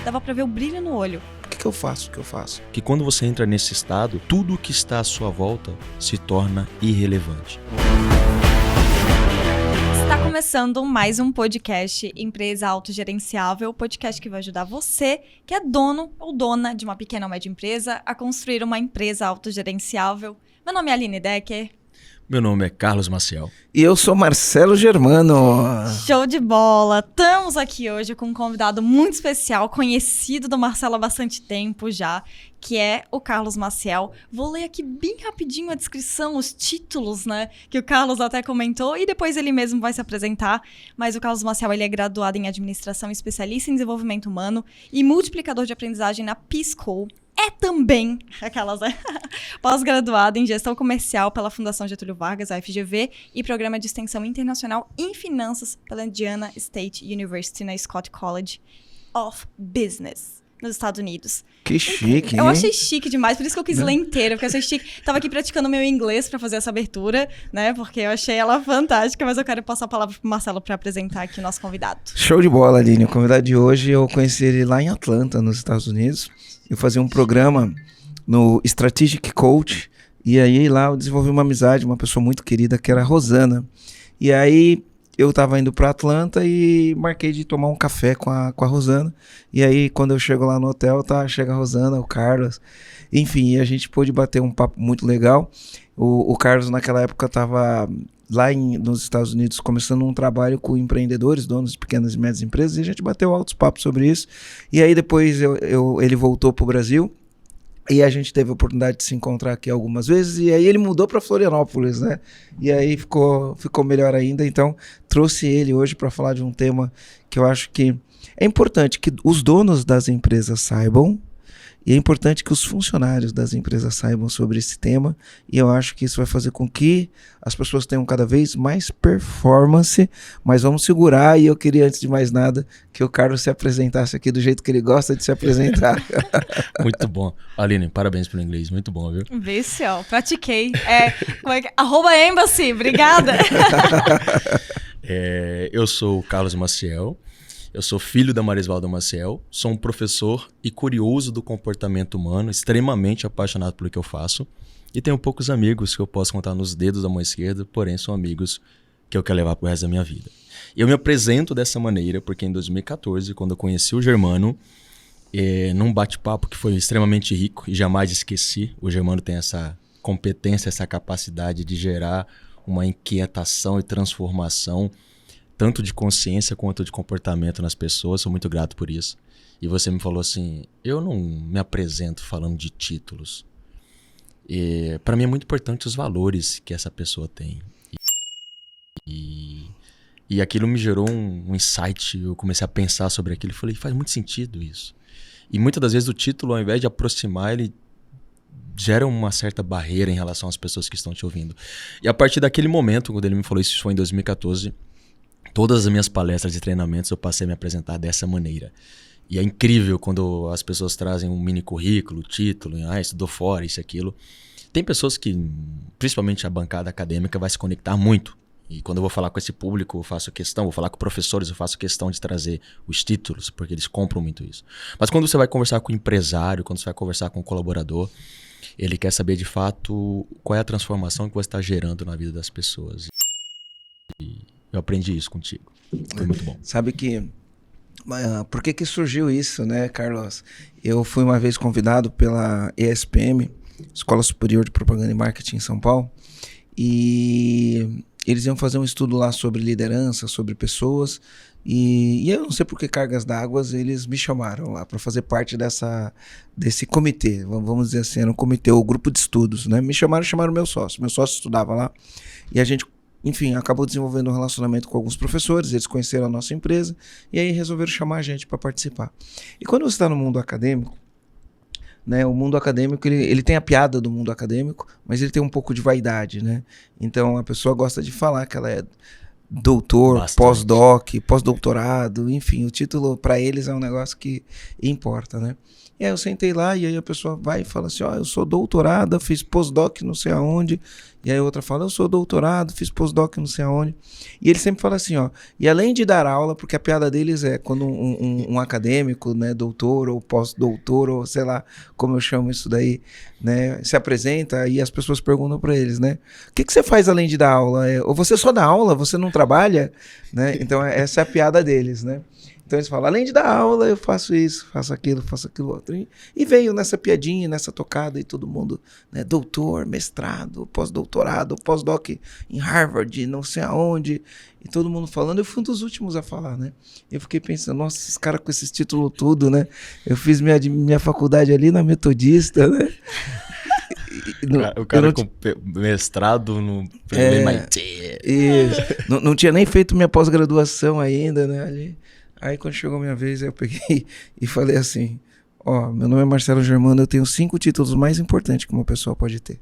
dava pra ver o brilho no olho. O que eu faço? O que eu faço? Que quando você entra nesse estado, tudo que está à sua volta se torna irrelevante. Está começando mais um podcast Empresa Autogerenciável, podcast que vai ajudar você, que é dono ou dona de uma pequena ou média empresa, a construir uma empresa autogerenciável. Meu nome é Aline Decker. Meu nome é Carlos Maciel. E eu sou Marcelo Germano. Show de bola! Estamos aqui hoje com um convidado muito especial, conhecido do Marcelo há bastante tempo já, que é o Carlos Maciel. Vou ler aqui bem rapidinho a descrição, os títulos, né, que o Carlos até comentou, e depois ele mesmo vai se apresentar. Mas o Carlos Maciel, ele é graduado em Administração, especialista em Desenvolvimento Humano e multiplicador de aprendizagem na P-School. É também aquelas, né? Pós-graduado em Gestão Comercial pela Fundação Getúlio Vargas, a FGV, e Programa de Extensão Internacional em Finanças pela Indiana State University na Scott College of Business, nos Estados Unidos. Que chique, hein? Eu achei chique demais, por isso que eu quis ler inteira, porque eu achei chique. Tava aqui praticando meu inglês pra fazer essa abertura, né? Porque eu achei ela fantástica, mas eu quero passar a palavra pro Marcelo pra apresentar aqui o nosso convidado. Show de bola, Aline. O convidado de hoje, eu conheci ele lá em Atlanta, nos Estados Unidos. Eu fazia um programa no Strategic Coach, e aí lá eu desenvolvi uma amizade, uma pessoa muito querida, que era a Rosana. E aí eu tava indo pra Atlanta e marquei de tomar um café com a Rosana. E aí quando eu chego lá no hotel, chega a Rosana, o Carlos, enfim, e a gente pôde bater um papo muito legal. O Carlos naquela época tava lá nos Estados Unidos começando um trabalho com empreendedores, donos de pequenas e médias empresas, e a gente bateu altos papos sobre isso. E aí depois ele voltou pro Brasil, e a gente teve a oportunidade de se encontrar aqui algumas vezes, e aí ele mudou para Florianópolis, né? E aí ficou melhor ainda, então trouxe ele hoje para falar de um tema que eu acho que é importante que os donos das empresas saibam, e é importante que os funcionários das empresas saibam sobre esse tema, e eu acho que isso vai fazer com que as pessoas tenham cada vez mais performance, mas vamos segurar, e eu queria, antes de mais nada, que o Carlos se apresentasse aqui do jeito que ele gosta de se apresentar. Muito bom. Aline, parabéns pelo inglês, muito bom, viu? Vê se, ó, pratiquei. @embassy, obrigada. Eu sou o Carlos Maciel. Eu sou filho da Marisvalda Maciel, sou um professor e curioso do comportamento humano, extremamente apaixonado pelo que eu faço, e tenho poucos amigos que eu posso contar nos dedos da mão esquerda, porém são amigos que eu quero levar pro resto da minha vida. Eu me apresento dessa maneira porque em 2014, quando eu conheci o Germano, num bate-papo que foi extremamente rico e jamais esqueci, o Germano tem essa competência, essa capacidade de gerar uma inquietação e transformação tanto de consciência quanto de comportamento nas pessoas, sou muito grato por isso. E você me falou assim, eu não me apresento falando de títulos. Para mim é muito importante os valores que essa pessoa tem. E aquilo me gerou um insight, eu comecei a pensar sobre aquilo e falei, faz muito sentido isso. E muitas das vezes o título, ao invés de aproximar, ele gera uma certa barreira em relação às pessoas que estão te ouvindo. E a partir daquele momento, quando ele me falou isso foi em 2014, todas as minhas palestras e treinamentos eu passei a me apresentar dessa maneira. E é incrível quando as pessoas trazem um mini currículo, título, estudou fora, isso e aquilo. Tem pessoas que, principalmente a bancada acadêmica, vai se conectar muito. E quando eu vou falar com esse público, eu faço questão, vou falar com professores, eu faço questão de trazer os títulos, porque eles compram muito isso. Mas quando você vai conversar com o empresário, quando você vai conversar com o colaborador, ele quer saber de fato qual é a transformação que você está gerando na vida das pessoas. E eu aprendi isso contigo. Foi muito bom. Sabe que... por que surgiu isso, né, Carlos? Eu fui uma vez convidado pela ESPM, Escola Superior de Propaganda e Marketing em São Paulo, e eles iam fazer um estudo lá sobre liderança, sobre pessoas, e eu não sei por que cargas d'água eles me chamaram lá para fazer parte desse comitê, vamos dizer assim, era um comitê, o grupo de estudos, né? Me chamaram meu sócio estudava lá, e a gente, enfim, acabou desenvolvendo um relacionamento com alguns professores, eles conheceram a nossa empresa, e aí resolveram chamar a gente para participar. E quando você está no mundo acadêmico, né, o mundo acadêmico, ele tem a piada do mundo acadêmico, mas ele tem um pouco de vaidade, né? Então a pessoa gosta de falar que ela é doutor, pós-doc, pós-doutorado, enfim, o título para eles é um negócio que importa, né? E aí eu sentei lá e aí a pessoa vai e fala assim, eu sou doutorada, fiz pós-doc não sei aonde, E aí a outra fala, eu sou doutorado, fiz pós-doc não sei aonde. E ele sempre fala assim, ó, e além de dar aula, porque a piada deles é quando um acadêmico, né, doutor ou pós-doutor, ou sei lá como eu chamo isso daí, né, se apresenta e as pessoas perguntam para eles, né, o que você faz além de dar aula? Ou você só dá aula, você não trabalha? Né? Então essa é a piada deles, né? Então eles falam, além de dar aula, eu faço isso, faço aquilo outro. E veio nessa piadinha, nessa tocada, e todo mundo, né, doutor, mestrado, pós-doutorado, pós-doc em Harvard, não sei aonde, e todo mundo falando. Eu fui um dos últimos a falar, né? Eu fiquei pensando, nossa, esses caras com esses títulos tudo, né? Eu fiz minha faculdade ali na Metodista, né? O cara com mestrado no MIT. Não tinha nem feito minha pós-graduação ainda, né? Ali. Aí quando chegou a minha vez, eu peguei e falei assim, ó, meu nome é Marcelo Germano, eu tenho 5 títulos mais importantes que uma pessoa pode ter.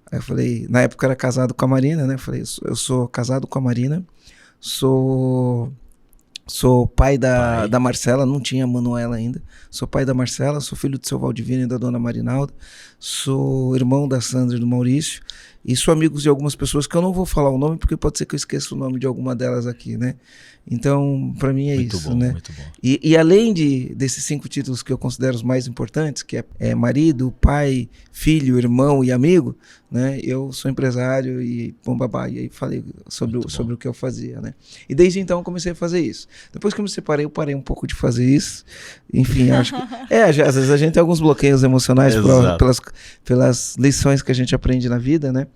Aí eu falei, na época eu era casado com a Marina, né? Eu falei, eu sou casado com a Marina, sou pai da Marcela, não tinha a Manuela ainda. Sou pai da Marcela, sou filho do seu Valdivino e da dona Marinalda. Sou irmão da Sandra e do Maurício. E sou amigo de algumas pessoas que eu não vou falar o nome, porque pode ser que eu esqueça o nome de alguma delas aqui, né? Então, para mim é muito isso, né? Muito bom. E além desses 5 títulos que eu considero os mais importantes, que é marido, pai, filho, irmão e amigo, né? Eu sou empresário e babá. E aí falei sobre o que eu fazia, né? E desde então eu comecei a fazer isso. Depois que eu me separei, eu parei um pouco de fazer isso. Enfim, acho que... às vezes a gente tem alguns bloqueios emocionais pelas lições que a gente aprende na vida, né?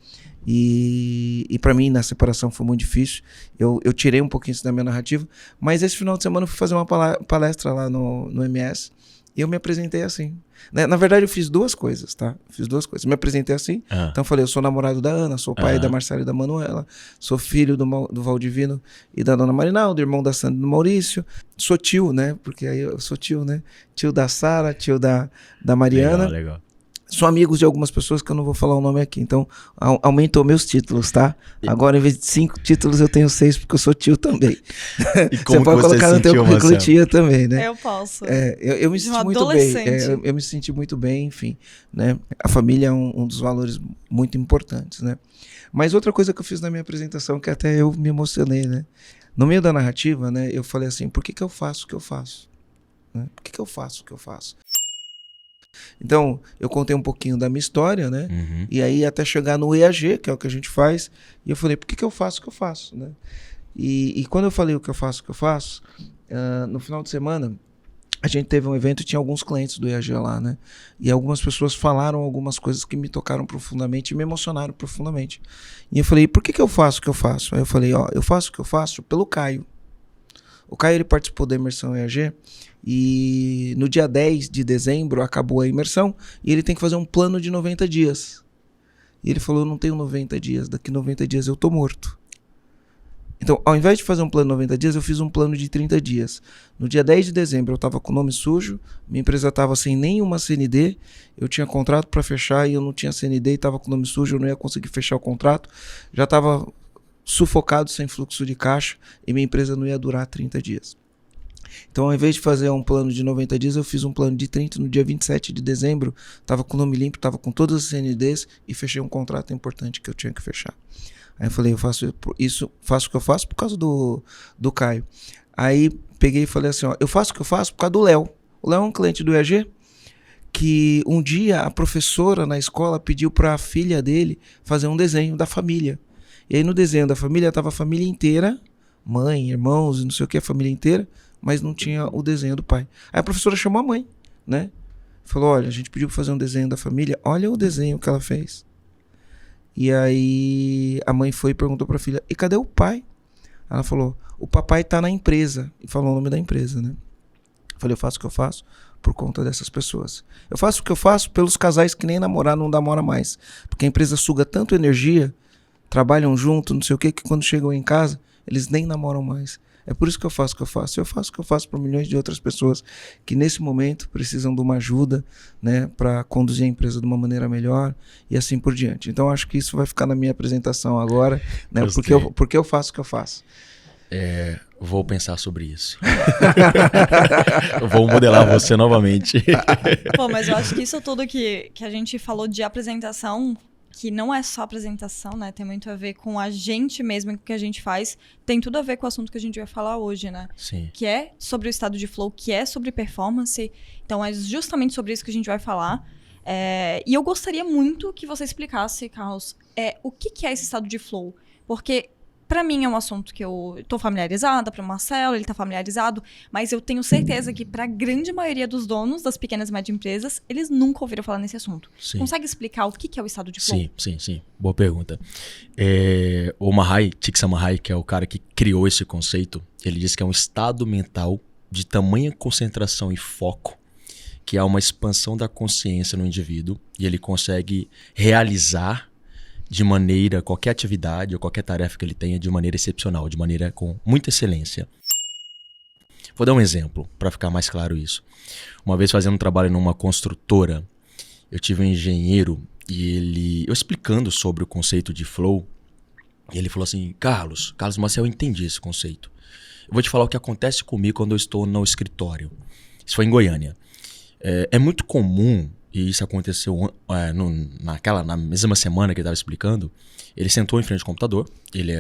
E para mim na separação foi muito difícil. Eu tirei um pouquinho isso da minha narrativa, mas esse final de semana eu fui fazer uma palestra lá no MS e eu me apresentei assim. Na verdade eu fiz 2 coisas, tá? Me apresentei assim, então eu falei, eu sou namorado da Ana, sou pai da Marcela e da Manuela, sou filho do Valdivino e da dona Marinalda, irmão da Sandra e do Maurício, sou tio, né? Porque aí eu sou tio, né? Tio da Sara, tio da Mariana. Legal. Sou amigo de algumas pessoas que eu não vou falar o nome aqui, então aumentou meus títulos, tá? Agora, em vez de 5 títulos, eu tenho 6, porque eu sou tio também. E como você pode colocar no teu currículo tia também, né? Eu posso. Eu me senti muito bem. Eu me senti muito bem, enfim, né? A família é um dos valores muito importantes, né? Mas outra coisa que eu fiz na minha apresentação, que até eu me emocionei, né? No meio da narrativa, né? Eu falei assim, por que eu faço o que eu faço? Né? Por que eu faço o que eu faço? Então, eu contei um pouquinho da minha história, né? Uhum. E aí até chegar no EAG, que é o que a gente faz, e eu falei, por que eu faço o que eu faço, né? E quando eu falei o que eu faço, no final de semana, a gente teve um evento e tinha alguns clientes do EAG lá, né? E algumas pessoas falaram algumas coisas que me tocaram profundamente e me emocionaram profundamente. E eu falei, por que eu faço o que eu faço? Aí eu falei, eu faço o que eu faço pelo Caio. O Caio, ele participou da imersão EAG e no dia 10 de dezembro acabou a imersão e ele tem que fazer um plano de 90 dias. E ele falou, eu não tenho 90 dias, daqui 90 dias eu tô morto. Então, ao invés de fazer um plano de 90 dias, eu fiz um plano de 30 dias. No dia 10 de dezembro eu estava com o nome sujo, minha empresa estava sem nenhuma CND, eu tinha contrato para fechar e eu não tinha CND e estava com o nome sujo, eu não ia conseguir fechar o contrato, já estava sufocado, sem fluxo de caixa, e minha empresa não ia durar 30 dias. Então, ao invés de fazer um plano de 90 dias, eu fiz um plano de 30. No dia 27 de dezembro, estava com o nome limpo, estava com todas as CNDs e fechei um contrato importante que eu tinha que fechar. Aí eu falei, faço o que eu faço por causa do Caio. Aí peguei e falei assim, eu faço o que eu faço por causa do Léo. O Léo é um cliente do EAG, que um dia a professora na escola pediu para a filha dele fazer um desenho da família. E aí no desenho da família estava a família inteira, mãe, irmãos, não sei o que, a família inteira, mas não tinha o desenho do pai. Aí a professora chamou a mãe, né? Falou, olha, a gente pediu para fazer um desenho da família, olha o desenho que ela fez. E aí a mãe foi e perguntou para a filha, e cadê o pai? Ela falou, o papai tá na empresa, e falou o nome da empresa, né? Eu falei, eu faço o que eu faço por conta dessas pessoas. Eu faço o que eu faço pelos casais que nem namorar não namora mais, porque a empresa suga tanto energia, trabalham junto, não sei o que quando chegam em casa, eles nem namoram mais. É por isso que eu faço o que eu faço. Eu faço o que eu faço para milhões de outras pessoas que nesse momento precisam de uma ajuda, né, para conduzir a empresa de uma maneira melhor e assim por diante. Então acho que isso vai ficar na minha apresentação agora, né, porque eu faço o que eu faço. Vou pensar sobre isso. Eu vou modelar você novamente. Pô, mas eu acho que isso tudo que a gente falou de apresentação que não é só apresentação, né? Tem muito a ver com a gente mesmo, com o que a gente faz. Tem tudo a ver com o assunto que a gente vai falar hoje, né? Sim. Que é sobre o estado de flow, que é sobre performance. Então, é justamente sobre isso que a gente vai falar. E eu gostaria muito que você explicasse, Carlos, o que é esse estado de flow. Porque, pra mim, é um assunto que eu tô familiarizada, para o Marcelo, ele tá familiarizado, mas eu tenho certeza que pra grande maioria dos donos das pequenas e médias empresas, eles nunca ouviram falar nesse assunto. Sim. Consegue explicar o que é o estado de flow? Sim. Boa pergunta. O Csikszentmihalyi, que é o cara que criou esse conceito, ele diz que é um estado mental de tamanha concentração e foco que há uma expansão da consciência no indivíduo e ele consegue realizar de maneira, qualquer atividade ou qualquer tarefa que ele tenha de maneira excepcional, de maneira com muita excelência. Vou dar um exemplo para ficar mais claro isso. Uma vez fazendo um trabalho numa construtora, eu tive um engenheiro e eu explicando sobre o conceito de flow, e ele falou assim, Carlos Maciel, eu entendi esse conceito. Eu vou te falar o que acontece comigo quando eu estou no escritório. Isso foi em Goiânia. É muito comum, e isso aconteceu na mesma semana que ele estava explicando, ele sentou em frente ao computador, ele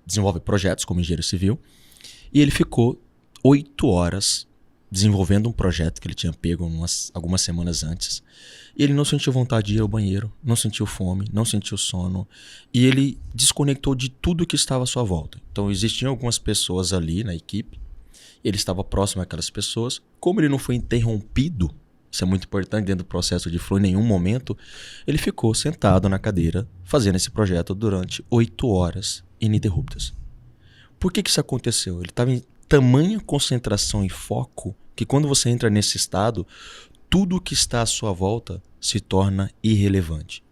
desenvolve projetos como engenheiro civil, e ele ficou 8 horas desenvolvendo um projeto que ele tinha pego algumas semanas antes, e ele não sentiu vontade de ir ao banheiro, não sentiu fome, não sentiu sono, e ele desconectou de tudo que estava à sua volta. Então existiam algumas pessoas ali na equipe, ele estava próximo àquelas pessoas, como ele não foi interrompido, isso é muito importante dentro do processo de flow, em nenhum momento, ele ficou sentado na cadeira fazendo esse projeto durante 8 horas ininterruptas. Por que isso aconteceu? Ele estava em tamanha concentração e foco que quando você entra nesse estado, tudo que está à sua volta se torna irrelevante.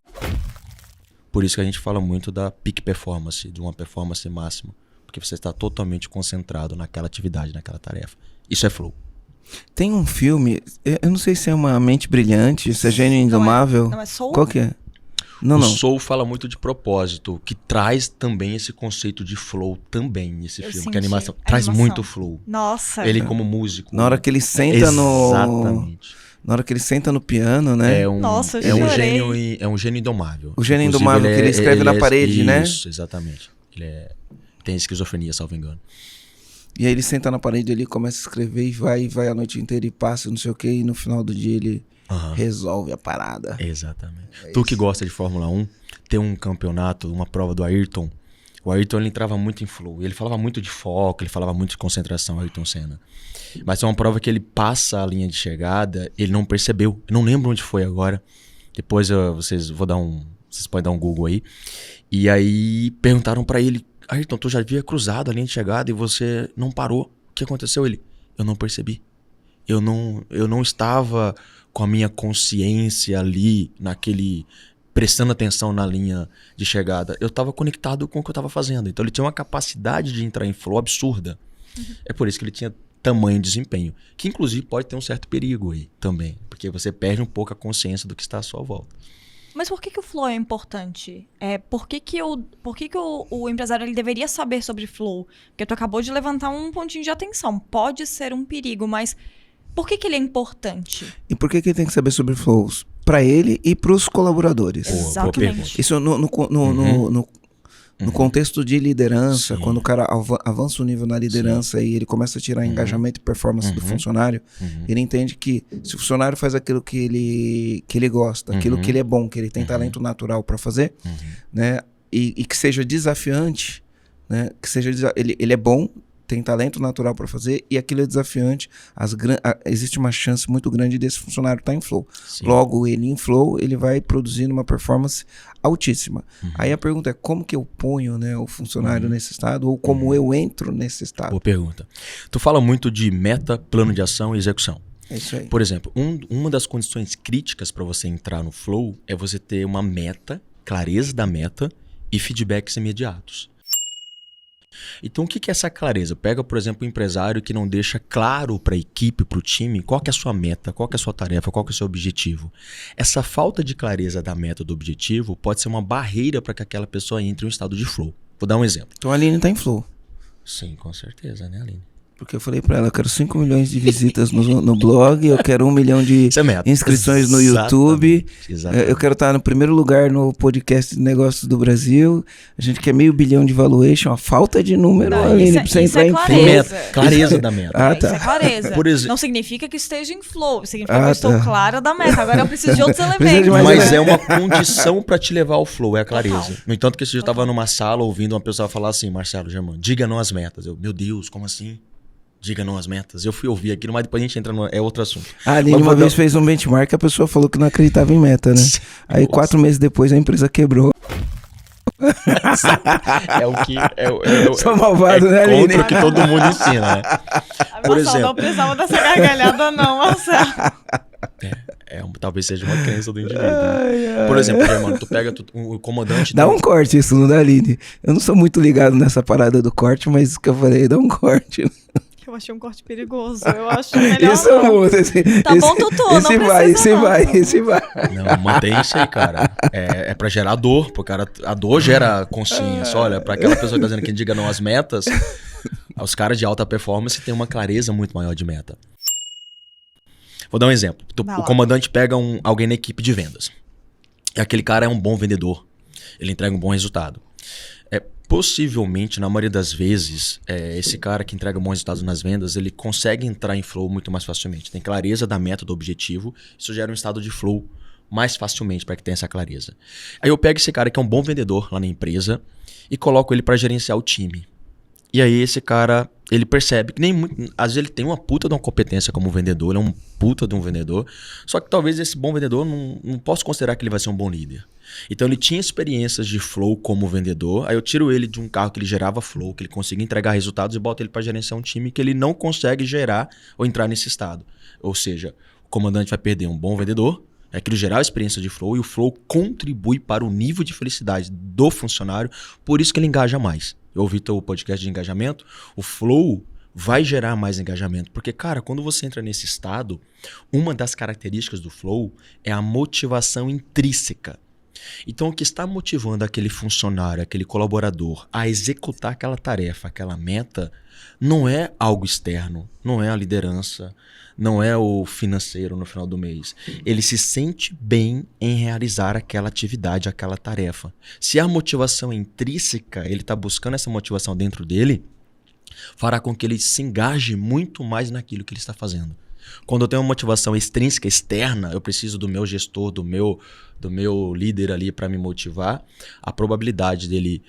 Por isso que a gente fala muito da peak performance, de uma performance máxima, porque você está totalmente concentrado naquela atividade, naquela tarefa. Isso é flow. Tem um filme, eu não sei se é uma Mente Brilhante, se é Gênio Indomável. Não é Soul? Qual que é? O Soul fala muito de propósito, que traz também esse conceito de flow também, esse filme, que a animação traz muito flow. Nossa. Ele como músico. Na hora que ele senta Exatamente. Na hora que ele senta no piano, né? Nossa, eu chorei. É um gênio indomável. O gênio Inclusive, indomável que ele escreve na parede, né? Isso, exatamente. Ele tem esquizofrenia, salvo engano. E aí ele senta na parede ali, começa a escrever e vai a noite inteira e passa, não sei o quê, e no final do dia ele resolve a parada. Exatamente. Tu que gosta de Fórmula 1, tem um campeonato, uma prova do Ayrton. O Ayrton, ele entrava muito em flow. Ele falava muito de foco, ele falava muito de concentração, Ayrton Senna. Mas é uma prova que ele passa a linha de chegada, ele não percebeu. Eu não lembro onde foi agora. Depois vocês podem dar um Google aí. E aí perguntaram pra ele, Ayrton, tu já havia cruzado a linha de chegada e você não parou. O que aconteceu? Ele, eu não percebi. Eu não estava com a minha consciência ali, prestando atenção na linha de chegada. Eu estava conectado com o que eu estava fazendo. Então ele tinha uma capacidade de entrar em flow absurda. É por isso que ele tinha tamanho desempenho. Que inclusive pode ter um certo perigo aí também. Porque você perde um pouco a consciência do que está à sua volta. Mas por que o flow é importante? Por que o empresário ele deveria saber sobre flow? Porque tu acabou de levantar um pontinho de atenção. Pode ser um perigo, mas por que ele é importante? E por que ele tem que saber sobre flows? Para ele e para os colaboradores. Exatamente. Isso no contexto de liderança, quando o cara avança o nível na liderança e ele começa a tirar engajamento e performance do funcionário, ele entende que se o funcionário faz aquilo que ele gosta, aquilo que ele é bom, que ele tem talento natural para fazer, né, e que seja desafiante, né, ele é bom, tem talento natural para fazer e aquilo é desafiante, existe uma chance muito grande desse funcionário estar em flow. Sim. Logo, ele em flow, ele vai produzindo uma performance altíssima. Aí a pergunta é como que eu ponho, né, o funcionário nesse estado ou como eu entro nesse estado? Boa pergunta. Tu fala muito de meta, plano de ação e execução. É isso aí. Por exemplo, uma das condições críticas para você entrar no flow é você ter uma meta, clareza da meta e feedbacks imediatos. Então o que é essa clareza? Pega, por exemplo, um empresário que não deixa claro para a equipe, para o time, qual que é a sua meta, qual que é a sua tarefa, qual que é o seu objetivo. Essa falta de clareza da meta, do objetivo, pode ser uma barreira para que aquela pessoa entre em um estado de flow. Vou dar um exemplo. Então a Aline está em flow. Sim, com certeza, né, Aline? Porque eu falei pra ela, eu quero 5 milhões de visitas no blog, eu quero 1 milhão de inscrições no YouTube, eu quero estar no primeiro lugar no podcast de negócios do Brasil, a gente quer 500 milhões de valuation, a falta de número, Aline, pra você entrar em flow. Clareza da meta. Isso é clareza. Não significa que esteja em flow, significa que eu estou clara da meta. Agora eu preciso de outros elementos. Mas é uma condição pra te levar ao flow, é a clareza. No entanto, que esse dia eu tava numa sala ouvindo uma pessoa falar assim, Marcelo Germano, diga não às metas. Eu, meu Deus, como assim? Diga não às metas. Eu fui ouvir aquilo, mas depois a gente entra no... É outro assunto. A Aline uma vez fez um benchmark, a pessoa falou que não acreditava em meta, né? Aí 4 meses depois a empresa quebrou. É o que... Sou malvado, né, Aline? Contra o que todo mundo ensina, né? Por exemplo... Não precisava dessa gargalhada não, Marcelo. Talvez seja uma crença do indivíduo. Né? Por exemplo, Germano, tu pega o comandante... Dá um corte isso, não dá, Aline? Eu não sou muito ligado nessa parada do corte, mas isso que eu falei, dá um corte. Eu achei um corte perigoso. Eu acho melhor. Isso é muito. Tá bom, Tutu, não precisa esse vai. Não, mantém isso aí, cara. É pra gerar dor, porque a dor gera consciência. Olha, pra aquela pessoa que tá dizendo que diga não às metas, os caras de alta performance têm uma clareza muito maior de meta. Vou dar um exemplo. O comandante pega alguém na equipe de vendas. E aquele cara é um bom vendedor. Ele entrega um bom resultado. Possivelmente, na maioria das vezes, esse cara que entrega bons resultados nas vendas, ele consegue entrar em flow muito mais facilmente. Tem clareza da meta, do objetivo. Isso gera um estado de flow mais facilmente para que tenha essa clareza. Aí eu pego esse cara que é um bom vendedor lá na empresa e coloco ele para gerenciar o time. E aí esse cara, ele percebe que às vezes ele tem uma puta de uma competência como vendedor, ele é um puta de um vendedor, só que talvez esse bom vendedor não posso considerar que ele vai ser um bom líder. Então ele tinha experiências de flow como vendedor, aí eu tiro ele de um carro que ele gerava flow, que ele conseguia entregar resultados e boto ele para gerenciar um time que ele não consegue gerar ou entrar nesse estado. Ou seja, o comandante vai perder um bom vendedor, aquilo gerar a experiência de flow, e o flow contribui para o nível de felicidade do funcionário, por isso que ele engaja mais. Eu ouvi teu podcast de engajamento, o flow vai gerar mais engajamento. Porque, cara, quando você entra nesse estado, uma das características do flow é a motivação intrínseca. Então, o que está motivando aquele funcionário, aquele colaborador a executar aquela tarefa, aquela meta, não é algo externo, não é a liderança, não é o financeiro no final do mês. Ele se sente bem em realizar aquela atividade, aquela tarefa. Se a motivação é intrínseca, ele está buscando essa motivação dentro dele, fará com que ele se engaje muito mais naquilo que ele está fazendo. Quando eu tenho uma motivação extrínseca, externa, eu preciso do meu gestor, do meu líder ali para me motivar, a probabilidade dele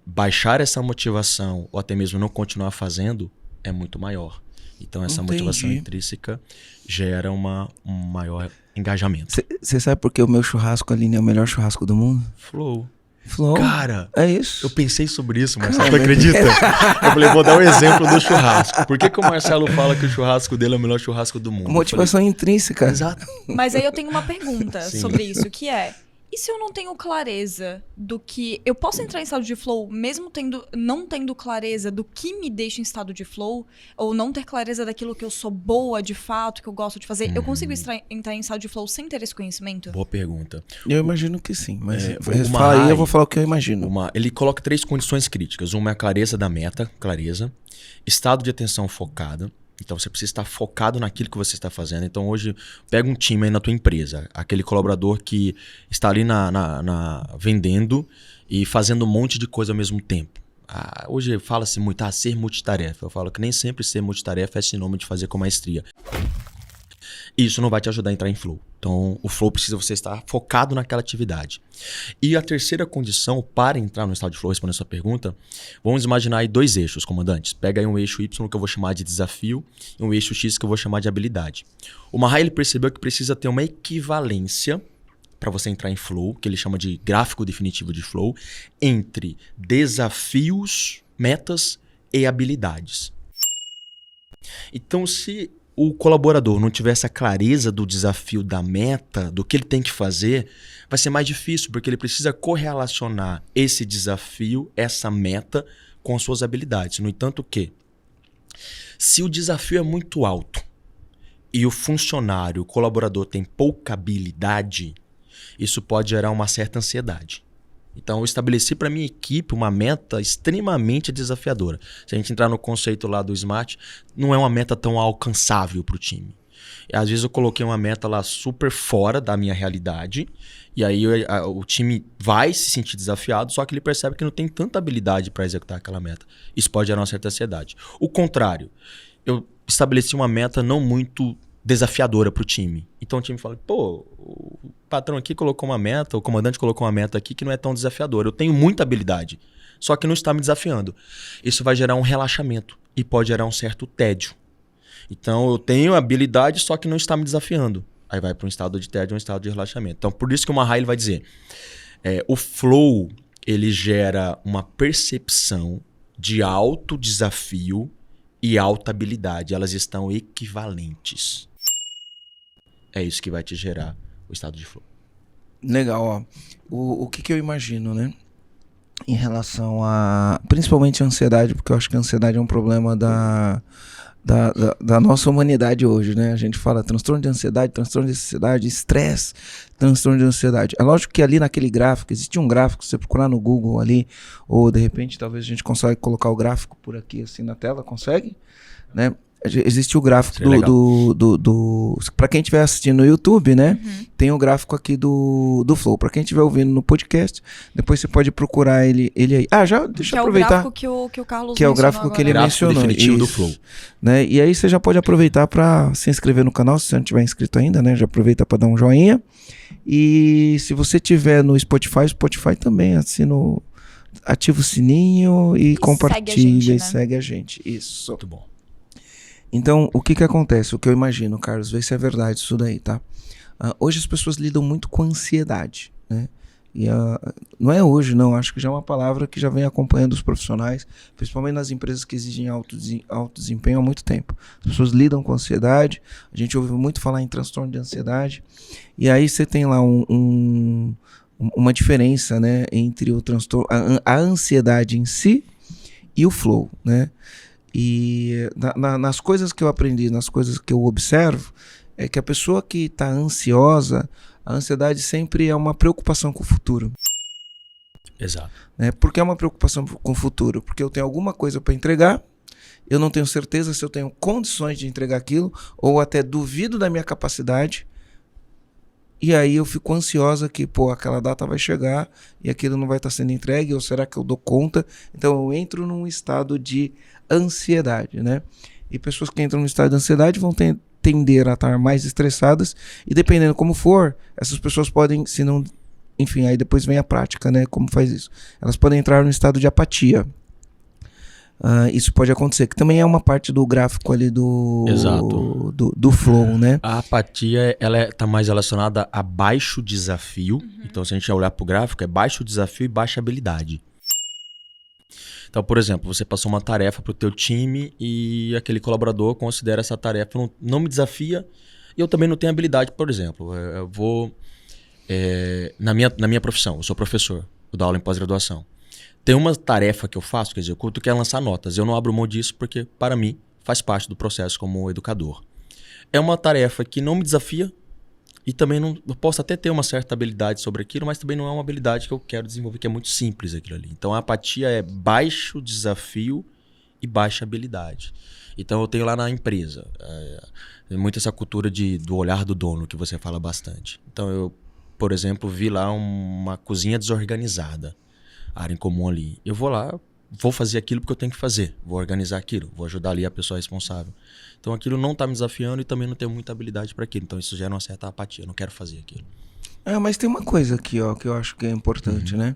baixar essa motivação ou até mesmo não continuar fazendo é muito maior. Então essa motivação intrínseca gera um maior engajamento. Você sabe por que o meu churrasco, Aline, é o melhor churrasco do mundo? Flow. Cara, é isso. Eu pensei sobre isso, Marcelo. Tu acredita? Eu falei, vou dar um exemplo do churrasco. Por que o Marcelo fala que o churrasco dele é o melhor churrasco do mundo? Motivação intrínseca. Exato. Mas aí eu tenho uma pergunta sobre isso, que é... E se eu não tenho clareza do que... Eu posso entrar em estado de flow mesmo não tendo clareza do que me deixa em estado de flow? Ou não ter clareza daquilo que eu sou boa de fato, que eu gosto de fazer? Eu consigo entrar em estado de flow sem ter esse conhecimento? Boa pergunta. Eu imagino que sim, mas fala aí, eu vou falar o que eu imagino. Ele coloca 3 condições críticas. Uma é a clareza da meta, clareza. Estado de atenção focada. Então você precisa estar focado naquilo que você está fazendo. Então hoje, pega um time aí na tua empresa, aquele colaborador que está ali vendendo e fazendo um monte de coisa ao mesmo tempo. Hoje fala-se muito, ser multitarefa. Eu falo que nem sempre ser multitarefa é sinônimo de fazer com maestria. Isso não vai te ajudar a entrar em flow. Então, o flow precisa você estar focado naquela atividade. E a terceira condição para entrar no estado de flow, respondendo a sua pergunta, vamos imaginar aí 2 eixos, comandantes. Pega aí um eixo Y que eu vou chamar de desafio e um eixo X que eu vou chamar de habilidade. O Mahai, ele percebeu que precisa ter uma equivalência para você entrar em flow, que ele chama de gráfico definitivo de flow, entre desafios, metas e habilidades. Então, se o colaborador não tiver essa clareza do desafio, da meta, do que ele tem que fazer, vai ser mais difícil, porque ele precisa correlacionar esse desafio, essa meta, com as suas habilidades. No entanto, se o desafio é muito alto e o funcionário, o colaborador tem pouca habilidade, isso pode gerar uma certa ansiedade. Então, eu estabeleci para minha equipe uma meta extremamente desafiadora. Se a gente entrar no conceito lá do SMART, não é uma meta tão alcançável para o time. E, às vezes eu coloquei uma meta lá super fora da minha realidade, e aí o time vai se sentir desafiado, só que ele percebe que não tem tanta habilidade para executar aquela meta. Isso pode gerar uma certa ansiedade. O contrário, eu estabeleci uma meta não muito desafiadora para o time. Então o time fala, pô, o patrão aqui colocou uma meta, o comandante colocou uma meta aqui que não é tão desafiadora. Eu tenho muita habilidade, só que não está me desafiando. Isso vai gerar um relaxamento e pode gerar um certo tédio. Então eu tenho habilidade, só que não está me desafiando. Aí vai para um estado de tédio, um estado de relaxamento. Então por isso que o Mahai vai dizer, o flow ele gera uma percepção de alto desafio e alta habilidade. Elas estão equivalentes. É isso que vai te gerar o estado de flow. Legal, ó. O que eu imagino, né? Em relação a... Principalmente a ansiedade, porque eu acho que a ansiedade é um problema da nossa humanidade hoje, né? A gente fala transtorno de ansiedade, estresse, transtorno de ansiedade. É lógico que ali naquele gráfico, existe um gráfico, se você procurar no Google ali, ou de repente talvez a gente consiga colocar o gráfico por aqui assim na tela, consegue? Né? Existe o gráfico para quem estiver assistindo no YouTube, né? Tem o gráfico aqui do Flow. Para quem estiver ouvindo no podcast, depois você pode procurar ele aí. Deixa eu aproveitar. É o gráfico que o Carlos que é o gráfico que ele mencionou. Definitivo do Flow. Né? E aí você já pode aproveitar para se inscrever no canal, se você não tiver inscrito ainda, né? Já aproveita para dar um joinha. E se você tiver no Spotify também assina, ativa o sininho e compartilha segue a gente. Isso. Muito bom. Então, o que acontece? O que eu imagino, Carlos, vê se é verdade isso daí, tá? Hoje as pessoas lidam muito com ansiedade, né? E não é hoje, não. Acho que já é uma palavra que já vem acompanhando os profissionais, principalmente nas empresas que exigem alto desempenho há muito tempo. As pessoas lidam com ansiedade, a gente ouve muito falar em transtorno de ansiedade, e aí você tem lá uma diferença, né, entre o transtorno, a ansiedade em si e o flow, né? E nas coisas que eu aprendi, nas coisas que eu observo, é que a pessoa que está ansiosa, a ansiedade sempre é uma preocupação com o futuro. Exato. Né? Por que é uma preocupação com o futuro? Porque eu tenho alguma coisa para entregar, eu não tenho certeza se eu tenho condições de entregar aquilo, ou até duvido da minha capacidade, e aí eu fico ansiosa que, aquela data vai chegar e aquilo não vai estar sendo entregue, ou será que eu dou conta? Então eu entro num estado de ansiedade, né? E pessoas que entram no estado de ansiedade vão tender a estar mais estressadas, e dependendo como for, essas pessoas podem, se não... Enfim, aí depois vem a prática, né? Como faz isso? Elas podem entrar no estado de apatia. Isso pode acontecer, que também é uma parte do gráfico ali do flow, né? A apatia, ela está mais relacionada a baixo desafio. Então, se a gente olhar para o gráfico, é baixo desafio e baixa habilidade. Então, por exemplo, você passou uma tarefa para o teu time e aquele colaborador considera essa tarefa não me desafia, e eu também não tenho habilidade. Por exemplo, eu vou... na minha profissão, eu sou professor, eu dou aula em pós-graduação. Tem uma tarefa que eu faço, que eu executo, que é lançar notas. Eu não abro mão disso porque, para mim, faz parte do processo como educador. É uma tarefa que não me desafia e também não... Eu posso até ter uma certa habilidade sobre aquilo, mas também não é uma habilidade que eu quero desenvolver, que é muito simples aquilo ali. Então, a apatia é baixo desafio e baixa habilidade. Então, eu tenho lá na empresa tem muito essa cultura do olhar do dono, que você fala bastante. Então, eu, por exemplo, vi lá uma cozinha desorganizada. Área em comum ali. Eu vou lá, vou fazer aquilo porque eu tenho que fazer. Vou organizar aquilo, vou ajudar ali a pessoa responsável. Então aquilo não está me desafiando e também não tenho muita habilidade para aquilo. Então isso gera uma certa apatia, eu não quero fazer aquilo. Mas tem uma coisa aqui, ó, que eu acho que é importante, né?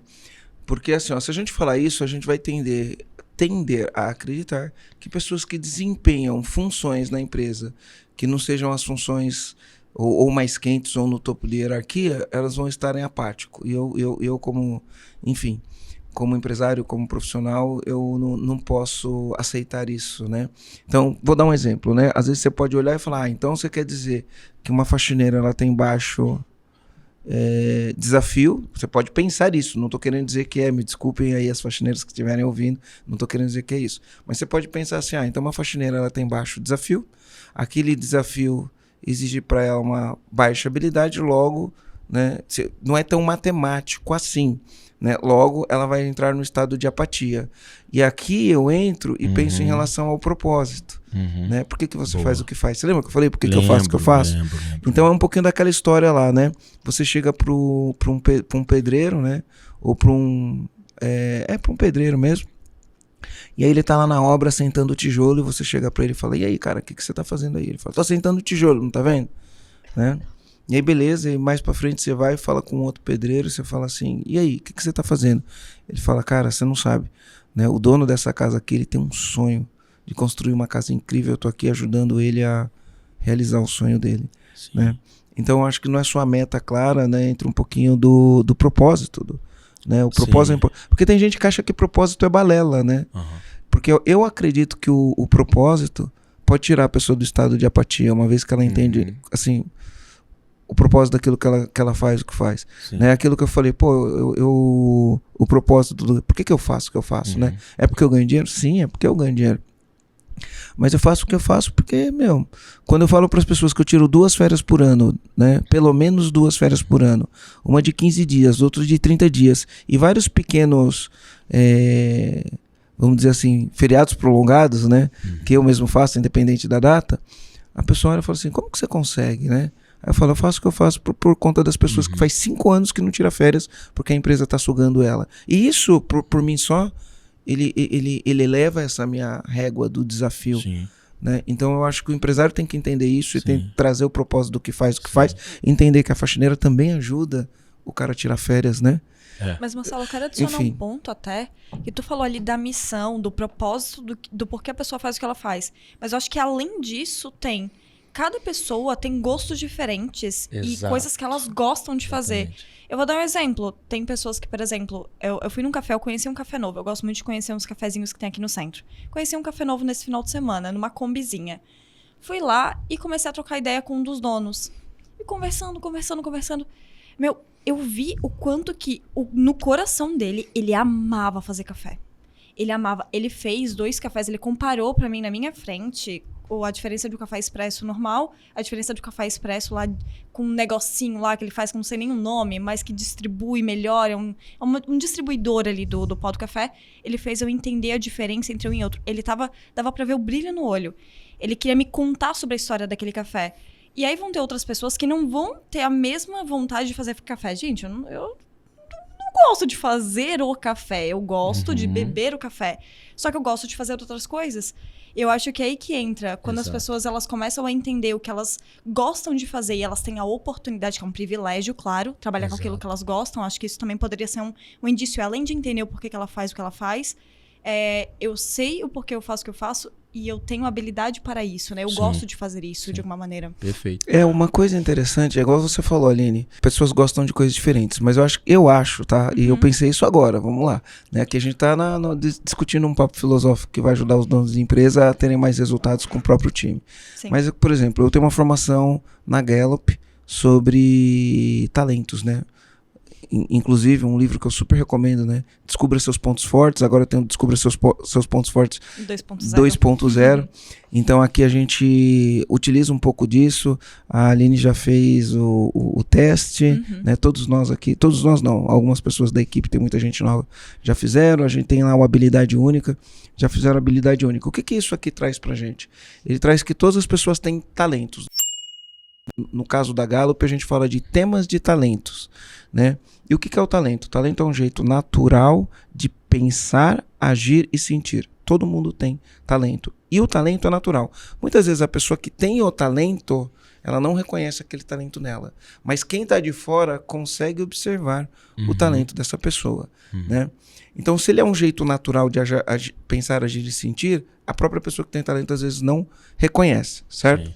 Porque assim, ó, se a gente falar isso, a gente vai tender a acreditar que pessoas que desempenham funções na empresa que não sejam as funções ou mais quentes ou no topo de hierarquia, elas vão estar em apático. E eu como, enfim, como empresário, como profissional, eu não posso aceitar isso, né? Então, vou dar um exemplo, né? Às vezes você pode olhar e falar, então você quer dizer que uma faxineira ela tem baixo desafio? Você pode pensar isso, não estou querendo dizer que me desculpem aí as faxineiras que estiverem ouvindo, não estou querendo dizer que é isso. Mas você pode pensar assim, então uma faxineira ela tem baixo desafio, aquele desafio exige para ela uma baixa habilidade, logo né? Não é tão matemático assim, né? Logo, ela vai entrar no estado de apatia. E aqui eu entro e penso em relação ao propósito, né? Por que você faz o que faz? Você lembra que eu falei? Por que eu faço o que eu faço? Lembro. Então é um pouquinho daquela história lá, né? Você chega pra um pedreiro, né? Ou pra um pedreiro mesmo. E aí ele tá lá na obra sentando o tijolo e você chega pra ele e fala: e aí, cara, o que você tá fazendo aí? Ele fala: tô sentando o tijolo, não tá vendo? Né? E aí beleza, e mais pra frente você vai e fala com outro pedreiro e você fala assim: e aí, o que você tá fazendo? Ele fala: cara, você não sabe, né? O dono dessa casa aqui, ele tem um sonho de construir uma casa incrível, eu tô aqui ajudando ele a realizar o sonho dele, né? Então eu acho que não é só a meta clara, né? Entra um pouquinho do propósito, né? O propósito porque tem gente que acha que propósito é balela, né? Porque eu acredito que o propósito pode tirar a pessoa do estado de apatia, uma vez que ela entende, assim, o propósito daquilo que ela faz, o que faz. Né? Aquilo que eu falei, o propósito por que eu faço o que eu faço, né? É porque eu ganho dinheiro? Sim, é porque eu ganho dinheiro. Mas eu faço o que eu faço porque, quando eu falo para as pessoas que eu tiro 2 férias por ano, né? Pelo menos 2 férias por ano, uma de 15 dias, outra de 30 dias, e vários pequenos, vamos dizer assim, feriados prolongados, né? Que eu mesmo faço, independente da data, a pessoa olha e fala assim: como que você consegue, né? Aí eu falo: eu faço o que eu faço por conta das pessoas que faz 5 anos que não tira férias porque a empresa está sugando ela. E isso, por mim só, ele eleva essa minha régua do desafio. Né? Então eu acho que o empresário tem que entender isso e tem que trazer o propósito do que faz, entender que a faxineira também ajuda o cara a tirar férias, né? Mas, Marcelo, eu quero adicionar um ponto até, que tu falou ali da missão, do propósito, do porquê a pessoa faz o que ela faz. Mas eu acho que além disso cada pessoa tem gostos diferentes e coisas que elas gostam de fazer. Eu vou dar um exemplo. Tem pessoas que, por exemplo, eu fui num café, eu conheci um café novo. Eu gosto muito de conhecer uns cafezinhos que tem aqui no centro. Conheci um café novo nesse final de semana, numa combizinha. Fui lá e comecei a trocar ideia com um dos donos. E conversando. Eu vi o quanto que, no coração dele, ele amava fazer café. Ele amava. Ele fez 2 cafés, ele comparou pra mim na minha frente a diferença do café expresso normal, a diferença do café expresso lá com um negocinho lá que ele faz que não sei nem o nome, mas que distribui melhor, é um distribuidor ali do pó do café. Ele fez eu entender a diferença entre um e outro. Dava pra ver o brilho no olho. Ele queria me contar sobre a história daquele café. E aí vão ter outras pessoas que não vão ter a mesma vontade de fazer café. Gente, eu não gosto de fazer o café, eu gosto de beber o café. Só que eu gosto de fazer outras coisas. Eu acho que é aí que entra, quando as pessoas elas começam a entender o que elas gostam de fazer e elas têm a oportunidade, que é um privilégio, claro, trabalhar com aquilo que elas gostam. Acho que isso também poderia ser um indício, além de entender o porquê que ela faz o que ela faz. Eu sei o porquê eu faço o que eu faço e eu tenho habilidade para isso, né? Eu gosto de fazer isso de alguma maneira. Perfeito. Uma coisa interessante, igual você falou, Aline, pessoas gostam de coisas diferentes, mas eu acho, tá? E eu pensei isso agora, vamos lá, né? Que a gente tá discutindo um papo filosófico que vai ajudar os donos de empresa a terem mais resultados com o próprio time. Sim. Mas, por exemplo, eu tenho uma formação na Gallup sobre talentos, né? Inclusive, um livro que eu super recomendo, né? Descubra seus pontos fortes. Agora eu tenho Descubra seus pontos fortes 2.0. Então aqui a gente utiliza um pouco disso. A Aline já fez o teste, né? Todos nós aqui, todos nós não, algumas pessoas da equipe, tem muita gente nova, já fizeram. A gente tem lá o habilidade única, já fizeram a habilidade única. O que isso aqui traz pra gente? Ele traz que todas as pessoas têm talentos. No caso da Gallup, a gente fala de temas de talentos, né? E o que é o talento? O talento é um jeito natural de pensar, agir e sentir. Todo mundo tem talento. E o talento é natural. Muitas vezes a pessoa que tem o talento, ela não reconhece aquele talento nela. Mas quem está de fora consegue observar o talento dessa pessoa, né? Então, se ele é um jeito natural de pensar, agir e sentir, a própria pessoa que tem talento às vezes não reconhece, certo? Sim.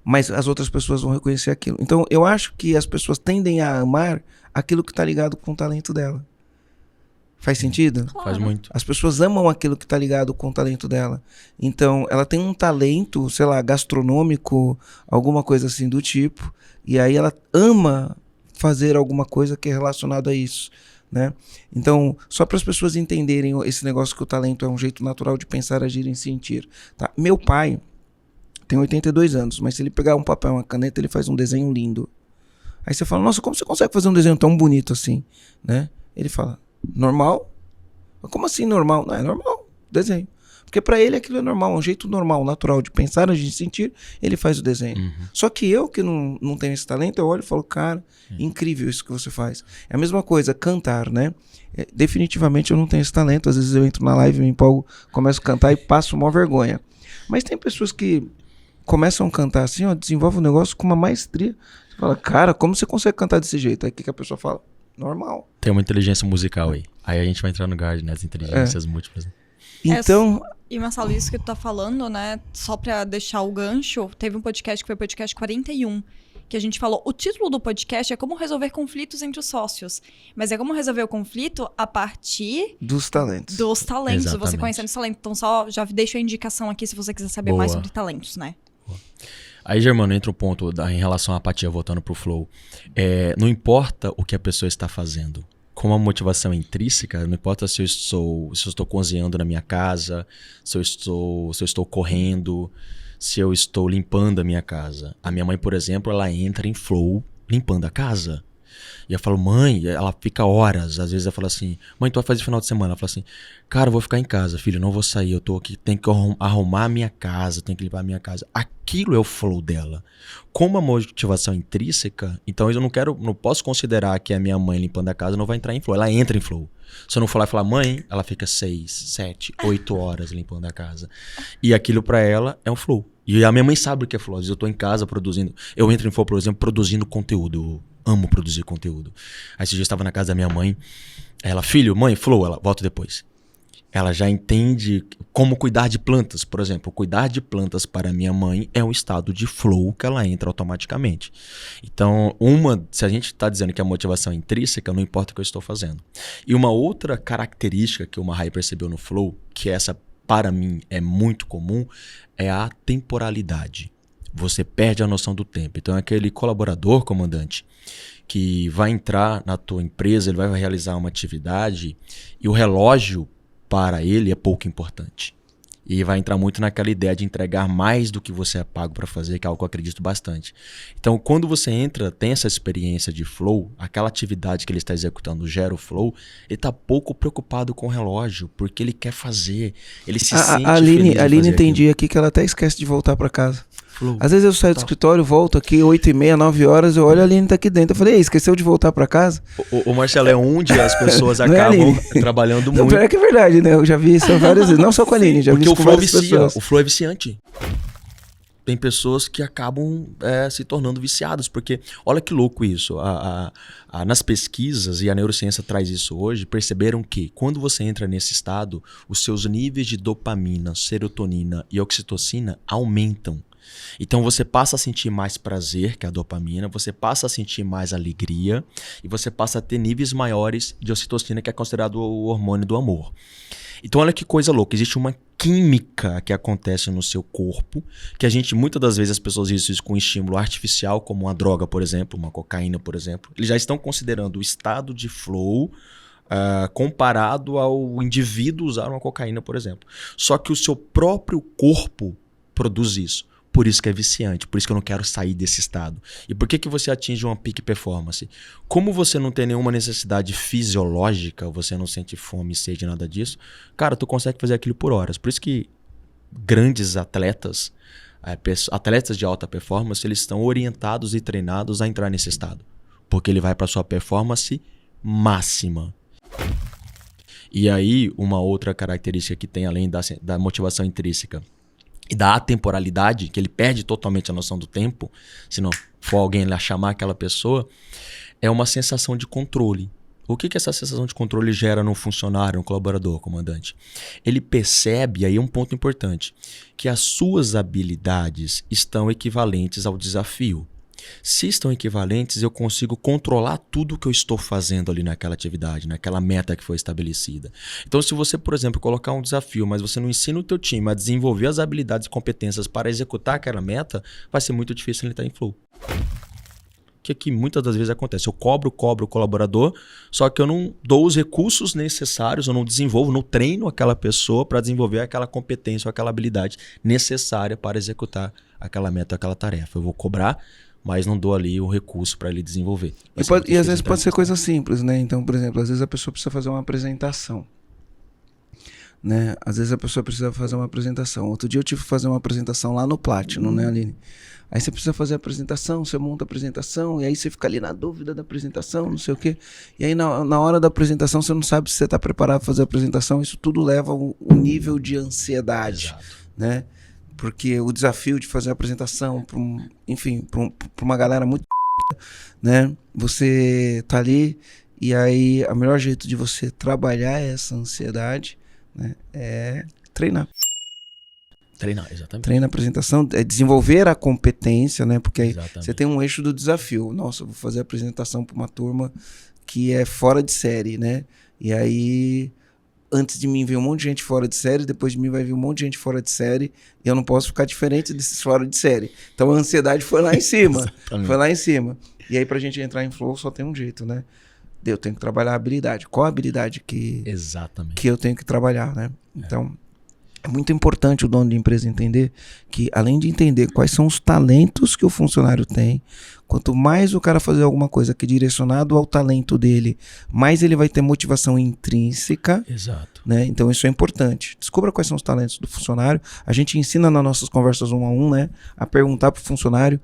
Mas as outras pessoas vão reconhecer aquilo. Então, eu acho que as pessoas tendem a amar aquilo que está ligado com o talento dela. Faz sentido? Claro. Faz muito. As pessoas amam aquilo que está ligado com o talento dela. Então, ela tem um talento, sei lá, gastronômico, alguma coisa assim do tipo, e aí ela ama fazer alguma coisa que é relacionada a isso, né? Então, só para as pessoas entenderem esse negócio que o talento é um jeito natural de pensar, agir e sentir. Tá? Meu pai tem 82 anos, mas se ele pegar um papel e uma caneta, ele faz um desenho lindo. Aí você fala, nossa, como você consegue fazer um desenho tão bonito assim, né? Ele fala, normal? Como assim normal? Não, é normal, desenho. Porque pra ele aquilo é normal, um jeito normal, natural de pensar, de sentir, ele faz o desenho. Só que eu que não tenho esse talento, eu olho e falo, cara, incrível isso que você faz. É a mesma coisa, cantar, né? Definitivamente eu não tenho esse talento, às vezes eu entro na live, me empolgo, começo a cantar e passo uma vergonha. Mas tem pessoas que começam a cantar assim, ó, desenvolvem um negócio com uma maestria. Você fala, cara, como você consegue cantar desse jeito? Aí o que a pessoa fala? Normal. Tem uma inteligência musical aí. Aí a gente vai entrar no guard, né? As inteligências múltiplas. Então... E Marcelo, isso que tu tá falando, né? Só pra deixar o gancho, teve um podcast que foi o podcast 41, que a gente falou, o título do podcast é como resolver conflitos entre os sócios. Mas é como resolver o conflito a partir... dos talentos. Dos talentos, Exatamente. você conhecendo os talentos. Então só já deixo a indicação aqui se você quiser saber mais sobre talentos, né? Boa. Aí, Germano, entra um ponto em relação à apatia, voltando pro flow. Não importa o que a pessoa está fazendo. Com a motivação intrínseca, não importa se eu estou cozinhando na minha casa, se eu estou correndo, se eu estou limpando a minha casa. A minha mãe, por exemplo, ela entra em flow limpando a casa. E eu falo, mãe, ela fica horas. Às vezes ela fala assim, mãe, tu vai fazer final de semana? Ela fala assim, cara, eu vou ficar em casa, filho, não vou sair, eu tô aqui, tenho que arrumar a minha casa, tenho que limpar a minha casa. Aquilo é o flow dela. Como a motivação intrínseca, então eu não posso considerar que a minha mãe limpando a casa não vai entrar em flow. Ela entra em flow. Se eu não for lá e falar, mãe, ela fica 6, 7, 8 horas limpando a casa. E aquilo pra ela é um flow. E a minha mãe sabe o que é flow. Às vezes eu tô em casa produzindo. Eu entro em flow, por exemplo, produzindo conteúdo. Eu amo produzir conteúdo. Aí esse dia eu estava na casa da minha mãe. Ela, filho, mãe, flow, ela, volta depois. Ela já entende como cuidar de plantas, por exemplo. Cuidar de plantas para minha mãe é um estado de flow que ela entra automaticamente. Então, se a gente está dizendo que a motivação é intrínseca, não importa o que eu estou fazendo. E uma outra característica que o Mahai percebeu no flow, que essa para mim é muito comum, é a temporalidade. Você perde a noção do tempo. Então, aquele colaborador, comandante, que vai entrar na tua empresa, ele vai realizar uma atividade e o relógio para ele é pouco importante. E vai entrar muito naquela ideia de entregar mais do que você é pago para fazer, que é algo que eu acredito bastante. Então, quando você tem essa experiência de flow, aquela atividade que ele está executando gera o flow, ele está pouco preocupado com o relógio, porque ele quer fazer, ele se sente feliz de A Aline fazer tem aquilo. dia aqui que ela até esquece de voltar para casa. Flow. Às vezes eu saio do escritório, volto aqui 8h30, 9 horas, eu olho a Aline tá aqui dentro. Eu falei, esqueceu de voltar para casa? O Marcelo, é onde as pessoas Não é, acabam Aline? trabalhando Não, muito. pior é que é verdade, né? Eu já vi isso várias vezes, não só com a Aline, já vi Porque isso o com flow várias vicia, pessoas. o flow é viciante. Tem pessoas que acabam se tornando viciadas, porque olha que louco isso. Nas pesquisas, e a neurociência traz isso hoje, perceberam que quando você entra nesse estado, os seus níveis de dopamina, serotonina e oxitocina aumentam. Então você passa a sentir mais prazer, que é a dopamina, você passa a sentir mais alegria e você passa a ter níveis maiores de ocitocina, que é considerado o hormônio do amor. Então olha que coisa louca, existe uma química que acontece no seu corpo, que a gente, muitas das vezes as pessoas dizem isso com um estímulo artificial, como uma droga, por exemplo, uma cocaína, por exemplo. Eles já estão considerando o estado de flow comparado ao indivíduo usar uma cocaína, por exemplo. Só que o seu próprio corpo produz isso. Por isso que é viciante, por isso que eu não quero sair desse estado. E por que você atinge uma peak performance? Como você não tem nenhuma necessidade fisiológica, você não sente fome, sede, nada disso, cara, tu consegue fazer aquilo por horas. Por isso que grandes atletas, atletas de alta performance, eles estão orientados e treinados a entrar nesse estado. Porque ele vai para sua performance máxima. E aí, uma outra característica que tem, além da motivação intrínseca, e da atemporalidade, que ele perde totalmente a noção do tempo, se não for alguém lá chamar aquela pessoa, é uma sensação de controle. O que essa sensação de controle gera no funcionário, no colaborador, comandante? Ele percebe, aí é um ponto importante, que as suas habilidades estão equivalentes ao desafio. Se estão equivalentes, eu consigo controlar tudo que eu estou fazendo ali naquela atividade, naquela meta que foi estabelecida. Então, se você, por exemplo, colocar um desafio, mas você não ensina o teu time a desenvolver as habilidades e competências para executar aquela meta, vai ser muito difícil ele estar em flow. O que muitas das vezes acontece? Eu cobro o colaborador, só que eu não dou os recursos necessários, eu não desenvolvo, não treino aquela pessoa para desenvolver aquela competência ou aquela habilidade necessária para executar aquela meta, aquela tarefa. Eu vou cobrar mas não dou ali o recurso para ele desenvolver. E às vezes pode ser coisa simples, né? Então, por exemplo, às vezes a pessoa precisa fazer uma apresentação. Né? Às vezes a pessoa precisa fazer uma apresentação. Outro dia eu tive que fazer uma apresentação lá no Platinum, né, Aline? Aí você precisa fazer a apresentação, você monta a apresentação, e aí você fica ali na dúvida da apresentação, não sei o quê. E aí na hora da apresentação você não sabe se você está preparado para fazer a apresentação. Isso tudo leva um nível de ansiedade. Exato. Né? Porque o desafio de fazer a apresentação para uma galera muito né? Você tá ali e aí o melhor jeito de você trabalhar essa ansiedade, né, é treinar. Treinar, exatamente. Treina a apresentação, é desenvolver a competência, né? Porque aí Exatamente. você tem um eixo do desafio. Nossa, eu vou fazer a apresentação para uma turma que é fora de série, né? E aí, antes de mim veio um monte de gente fora de série, depois de mim vai vir um monte de gente fora de série, e eu não posso ficar diferente desses fora de série. Então a ansiedade foi lá em cima. Foi lá em cima. E aí pra gente entrar em flow só tem um jeito, né? Eu tenho que trabalhar a habilidade. Qual a habilidade que eu tenho que trabalhar, né? Então, é muito importante o dono de empresa entender que, além de entender quais são os talentos que o funcionário tem, quanto mais o cara fazer alguma coisa que é direcionado ao talento dele, mais ele vai ter motivação intrínseca. Exato. Né? Então isso é importante. Descubra quais são os talentos do funcionário. A gente ensina nas nossas conversas 1-a-1, né, a perguntar pro funcionário,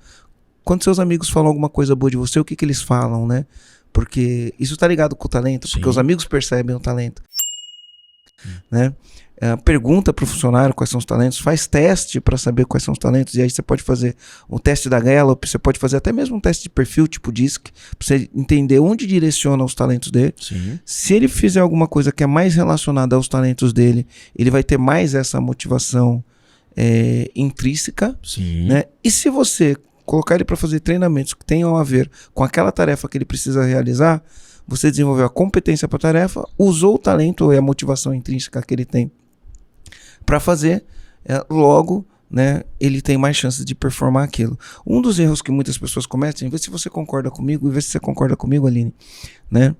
quando seus amigos falam alguma coisa boa de você, o que eles falam, né? Porque isso tá ligado com o talento, Sim. porque os amigos percebem o talento. Né? Pergunta para o funcionário quais são os talentos, faz teste para saber quais são os talentos, e aí você pode fazer um teste da Gallup, você pode fazer até mesmo um teste de perfil tipo DISC, para você entender onde direciona os talentos dele. Sim. Se ele fizer alguma coisa que é mais relacionada aos talentos dele, ele vai ter mais essa motivação intrínseca. Sim. Né? E se você colocar ele para fazer treinamentos que tenham a ver com aquela tarefa que ele precisa realizar, você desenvolveu a competência para a tarefa, usou o talento e a motivação intrínseca que ele tem para fazer, logo, né, ele tem mais chances de performar aquilo. Um dos erros que muitas pessoas cometem, vê se você concorda comigo e vê se você concorda comigo, Aline, né?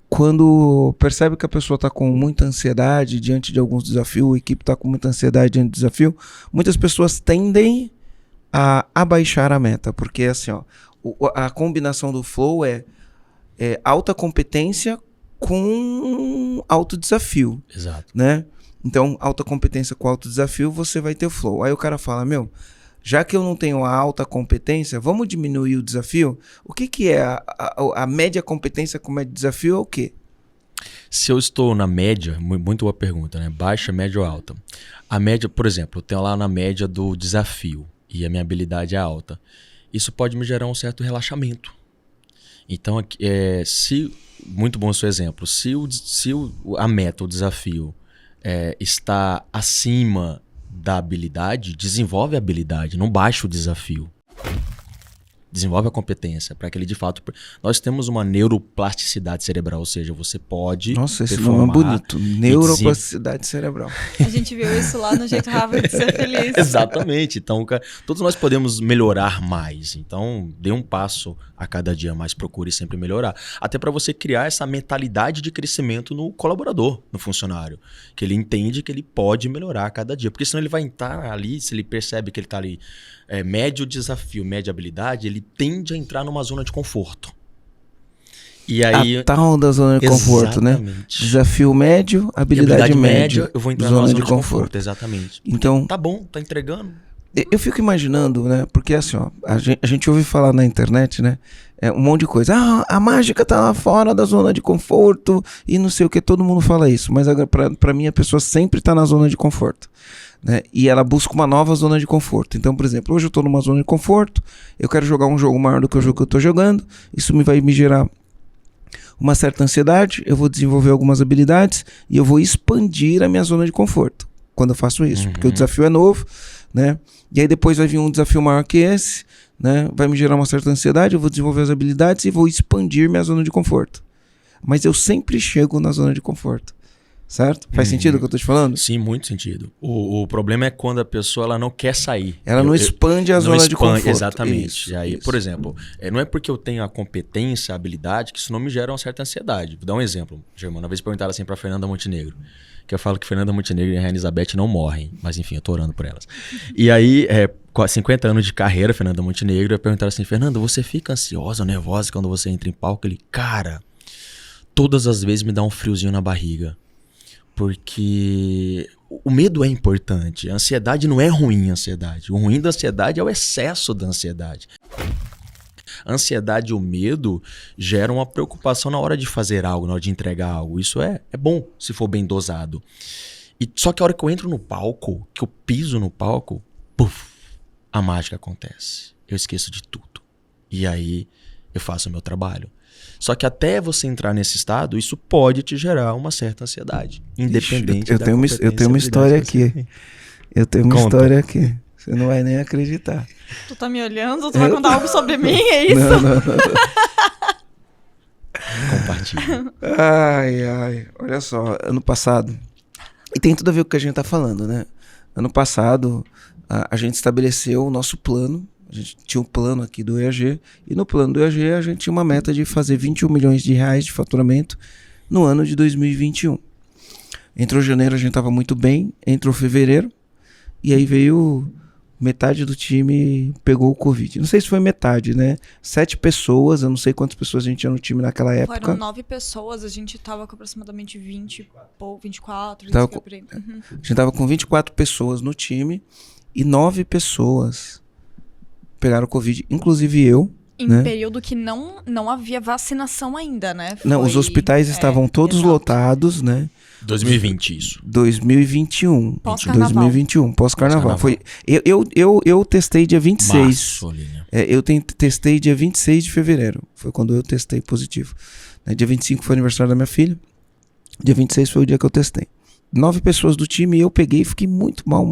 Quando percebe que a pessoa está com muita ansiedade diante de alguns desafios, a equipe está com muita ansiedade diante do desafio, muitas pessoas tendem a abaixar a meta, porque assim, ó, a combinação do flow é alta competência com alto desafio. Exato. Né? Então, alta competência com alto desafio, você vai ter o flow. Aí o cara fala, já que eu não tenho a alta competência, vamos diminuir o desafio? O que é a média competência com médio desafio é o quê? Se eu estou na média, muito boa pergunta, né? Baixa, média ou alta? A média, por exemplo, eu tenho lá na média do desafio e a minha habilidade é alta. Isso pode me gerar um certo relaxamento. Então, muito bom o seu exemplo. Se a meta, o desafio, está acima da habilidade, desenvolve a habilidade, não baixa o desafio. Desenvolve a competência para que ele de fato... Nós temos uma neuroplasticidade cerebral, ou seja, você pode... Nossa, esse nome é bonito. Neuroplasticidade cerebral. A gente viu isso lá no Jeito Harvard de Ser Feliz. Exatamente. Então, todos nós podemos melhorar mais. Então, dê um passo a cada dia mais, procure sempre melhorar. Até para você criar essa mentalidade de crescimento no colaborador, no funcionário. Que ele entende que ele pode melhorar a cada dia. Porque senão ele vai entrar ali, se ele percebe que ele está ali... médio desafio, média habilidade, ele tende a entrar numa zona de conforto. E aí, a tal da zona de conforto, né? Desafio médio, habilidade média, eu vou entrar numa zona de conforto. Exatamente. Então, tá bom, tá entregando. Eu fico imaginando, né? Porque assim, ó, a gente ouve falar na internet, né? Um monte de coisa. A mágica tá lá fora da zona de conforto e não sei o que, todo mundo fala isso. Mas pra mim a pessoa sempre tá na zona de conforto. Né? E ela busca uma nova zona de conforto. Então, por exemplo, hoje eu estou numa zona de conforto, eu quero jogar um jogo maior do que o jogo que eu estou jogando, isso vai me gerar uma certa ansiedade, eu vou desenvolver algumas habilidades e eu vou expandir a minha zona de conforto quando eu faço isso, porque o desafio é novo, né? E aí depois vai vir um desafio maior que esse, né? Vai me gerar uma certa ansiedade, eu vou desenvolver as habilidades e vou expandir minha zona de conforto. Mas eu sempre chego na zona de conforto. Certo? Faz sentido o que eu tô te falando? Sim, muito sentido. O problema é quando a pessoa ela não quer sair. Ela não expande a zona de conforto. Exatamente. Isso, e aí, isso. por exemplo, não é porque eu tenho a competência, a habilidade, que isso não me gera uma certa ansiedade. Vou dar um exemplo. Germano, uma vez perguntaram assim pra Fernanda Montenegro, que eu falo que Fernanda Montenegro e a Rainha Elizabeth não morrem. Mas enfim, eu tô orando por elas. E aí, 50 anos de carreira, Fernanda Montenegro, e perguntaram assim, Fernanda, você fica ansiosa ou nervosa quando você entra em palco? Ele, cara, todas as vezes me dá um friozinho na barriga. Porque o medo é importante. A ansiedade não é ruim, a ansiedade. O ruim da ansiedade é o excesso da ansiedade. A ansiedade e o medo geram uma preocupação na hora de fazer algo, na hora de entregar algo. Isso é bom, se for bem dosado. Só que a hora que eu entro no palco, que eu piso no palco, puf, a mágica acontece. Eu esqueço de tudo. E aí eu faço o meu trabalho. Só que até você entrar nesse estado, isso pode te gerar uma certa ansiedade. Independente eu tenho uma história aqui. Eu tenho uma história aqui. Você não vai nem acreditar. Tu tá me olhando? Tu vai contar algo sobre mim? É isso? Não. Compartilha. Ai. Olha só, ano passado... E tem tudo a ver com o que a gente tá falando, né? Ano passado, a gente estabeleceu o nosso plano. A gente tinha um plano aqui do EAG. E no plano do EAG, a gente tinha uma meta de fazer 21 milhões de reais de faturamento no ano de 2021. Entrou janeiro, a gente tava muito bem. Entrou fevereiro. E aí veio... Metade do time pegou o Covid. Não sei se foi metade, né? 7 pessoas, eu não sei quantas pessoas a gente tinha no time naquela época. Foram 9 pessoas, a gente tava com aproximadamente 24, por aí. Uhum. A gente tava com 24 pessoas no time e 9 pessoas pegaram Covid, inclusive eu. Em né? período que não havia vacinação ainda, né? Não, os hospitais estavam todos lotados, né? 2020 isso. 2021. Pós-carnaval. 2021, pós-carnaval. Eu testei dia 26. Março, eu testei dia 26 de fevereiro. Foi quando eu testei positivo. Dia 25 foi o aniversário da minha filha. Dia 26 foi o dia que eu testei. 9 pessoas do time, eu peguei e fiquei muito mal.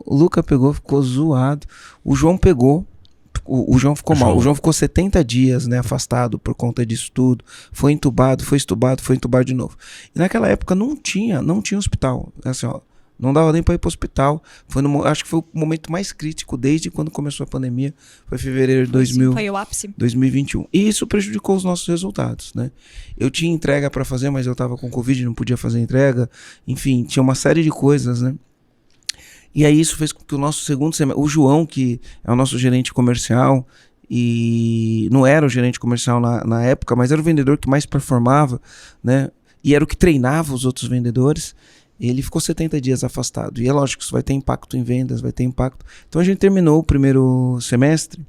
O Luca pegou, ficou zoado. O João pegou. O João ficou mal. O João ficou 70 dias, né, afastado por conta disso tudo. Foi entubado de novo. E naquela época não tinha hospital. Assim, ó, não dava nem para ir para o hospital. Acho que foi o momento mais crítico desde quando começou a pandemia. Foi fevereiro de Foi o ápice. 2021. E isso prejudicou os nossos resultados, né? Eu tinha entrega para fazer, mas eu estava com Covid, não podia fazer entrega. Enfim, tinha uma série de coisas, né? E aí isso fez com que o nosso segundo semestre... O João, que é o nosso gerente comercial, e não era o gerente comercial na época, mas era o vendedor que mais performava, né? E era o que treinava os outros vendedores. Ele ficou 70 dias afastado. E é lógico que isso vai ter impacto em vendas, vai ter impacto. Então a gente terminou o primeiro semestre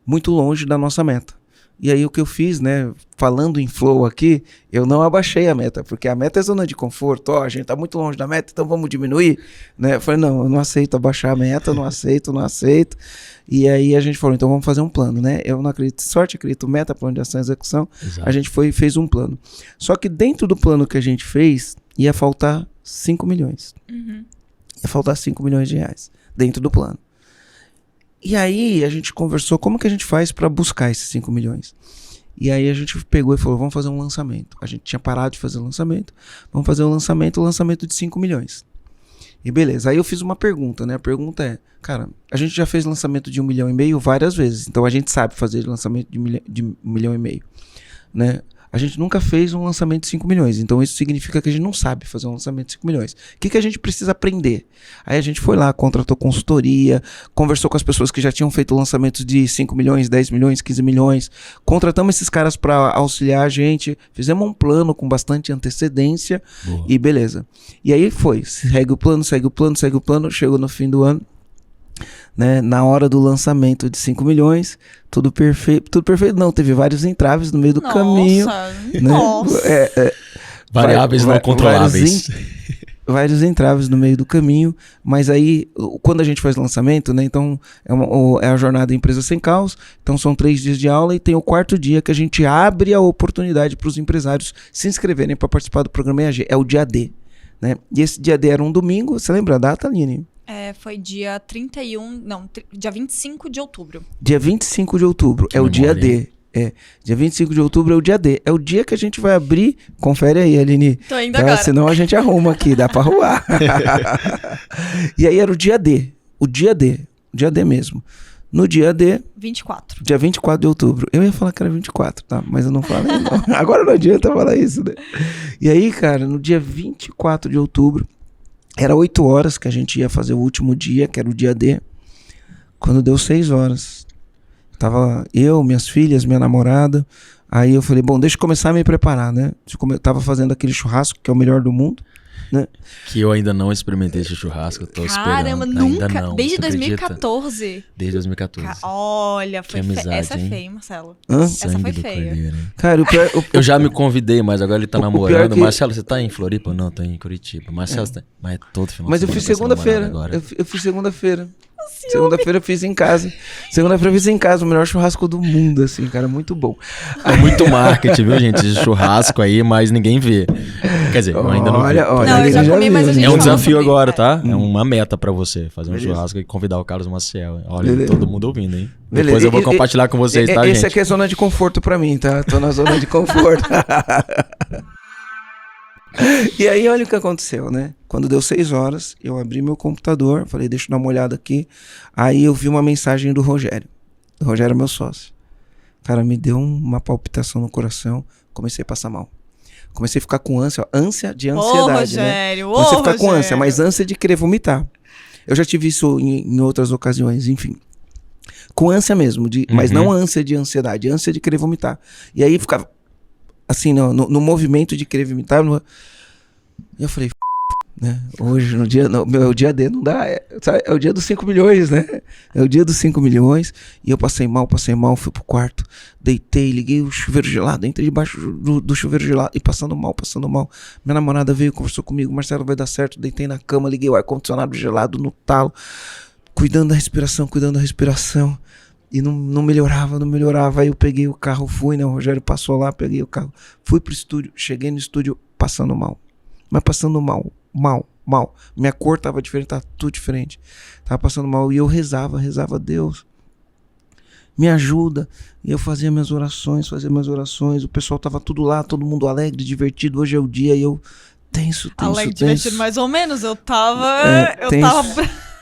muito longe da nossa meta. E aí o que eu fiz, né, falando em flow aqui, eu não abaixei a meta, porque a meta é zona de conforto, a gente tá muito longe da meta, então vamos diminuir, né? Eu falei, não, eu não aceito abaixar a meta, não aceito. E aí a gente falou, então vamos fazer um plano, né? Eu não acredito em sorte, acredito em meta, plano de ação e execução. Exato. A gente fez um plano. Só que dentro do plano que a gente fez, ia faltar 5 milhões. Uhum. Ia faltar 5 milhões de reais dentro do plano. E aí a gente conversou como que a gente faz para buscar esses 5 milhões. E aí a gente pegou e falou, vamos fazer um lançamento. A gente tinha parado de fazer o lançamento. Vamos fazer o lançamento de 5 milhões. E beleza, aí eu fiz uma pergunta, né? A pergunta é, cara, a gente já fez lançamento de 1,5 milhão várias vezes. Então a gente sabe fazer lançamento de 1,5 milhão, né? A gente nunca fez um lançamento de 5 milhões. Então isso significa que a gente não sabe fazer um lançamento de 5 milhões. O que a gente precisa aprender? Aí a gente foi lá, contratou consultoria, conversou com as pessoas que já tinham feito lançamentos de 5 milhões, 10 milhões, 15 milhões. Contratamos esses caras para auxiliar a gente. Fizemos um plano com bastante antecedência. Boa. E beleza. E aí foi. Segue o plano. Chegou no fim do ano. Né, na hora do lançamento de 5 milhões, tudo perfeito não, teve vários entraves no meio do caminho, né? Variáveis não controláveis, vários entraves no meio do caminho, mas aí quando a gente faz lançamento, né, então é a jornada Empresa Sem Caos, então são 3 dias de aula e tem o 4º dia que a gente abre a oportunidade para os empresários se inscreverem para participar do programa EAG, é o dia D, né? E esse dia D era um domingo, você lembra a data, Aline? Foi dia 25 de outubro. Dia 25 de outubro é o dia D. Dia 25 de outubro é o dia D. É o dia que a gente vai abrir. Confere aí, Aline. Tô indo agora. Senão a gente arruma aqui, dá pra arrumar. E aí era o dia D. O dia D mesmo. No dia D... 24. Dia 24 de outubro. Eu ia falar que era 24, tá? Mas eu não falei, não. Agora não adianta falar isso, né? E aí, cara, no dia 24 de outubro... Era 8 horas que a gente ia fazer o último dia, que era o dia D. Quando deu 6 horas, tava eu, minhas filhas, minha namorada. Aí eu falei, bom, deixa eu começar a me preparar, né? Eu tava fazendo aquele churrasco, que é o melhor do mundo, né? Que eu ainda não experimentei esse churrasco, eu tô Caramba, esperando. nunca. Ainda não, Desde você acredita? 2014. Desde 2014. Olha, Que foi amizade, essa hein? é feia, Marcelo. Hã? Essa Sangue foi do feia. cordeiro, hein? Cara, o pior... Eu já me convidei, mas agora ele tá O pior namorando. que- Marcelo, você tá em Floripa? Não, tô em Curitiba. Marcelo, você tá... Mas é todo final Mas de eu fiz semana com essa segunda-feira. namorada agora. Eu fiz segunda-feira. Segunda-feira eu fiz em casa. Segunda-feira eu fiz em casa, o melhor churrasco do mundo, assim, cara, muito bom. É muito marketing, viu, gente? Esse churrasco aí, mas ninguém vê. Quer dizer, eu ainda não vi. Olha, Não, eu ele já comi, viu, mas a né? gente É um fala desafio sobre, agora, cara. tá? É uma meta pra você, fazer um Beleza. churrasco e convidar o Carlos Maciel. Olha, Beleza. todo mundo ouvindo, hein? Beleza. Depois eu vou compartilhar com vocês, tá, Esse gente? aqui é zona de conforto pra mim, tá? Tô na zona de conforto. E aí, olha o que aconteceu, né? Quando deu 6 horas, eu abri meu computador, falei, deixa eu dar uma olhada aqui. Aí eu vi uma mensagem do Rogério. O Rogério é meu sócio. Cara, me deu uma palpitação no coração, comecei a passar mal. Comecei a ficar com ânsia, ó, ânsia de Ô, ansiedade, né? Rogério, ô, Comecei a ficar com Rogério. ânsia, mas ânsia de querer vomitar. Eu já tive isso em outras ocasiões, enfim. Com ânsia mesmo, mas não ânsia de ansiedade, ânsia de querer vomitar. E aí ficava assim, no movimento de querer vomitar. E eu falei, né? Hoje, meu dia D não dá. É o dia dos 5 milhões, né? É o dia dos 5 milhões. E eu passei mal, fui pro quarto, deitei, liguei o chuveiro gelado, entrei debaixo do chuveiro gelado e passando mal. Minha namorada veio, conversou comigo, Marcelo, vai dar certo. Deitei na cama, liguei o ar-condicionado gelado no talo, cuidando da respiração. E não melhorava. Aí eu peguei o carro, fui, né? O Rogério passou lá, peguei o carro, fui pro estúdio, cheguei no estúdio passando mal. Mas passando mal. Minha cor tava diferente, tava tudo diferente. Tava passando mal. E eu rezava, Deus, me ajuda. E eu fazia minhas orações. O pessoal tava tudo lá, todo mundo alegre, divertido. Hoje é o dia e eu tenso. Alegre, divertido, mais ou menos. Eu tava.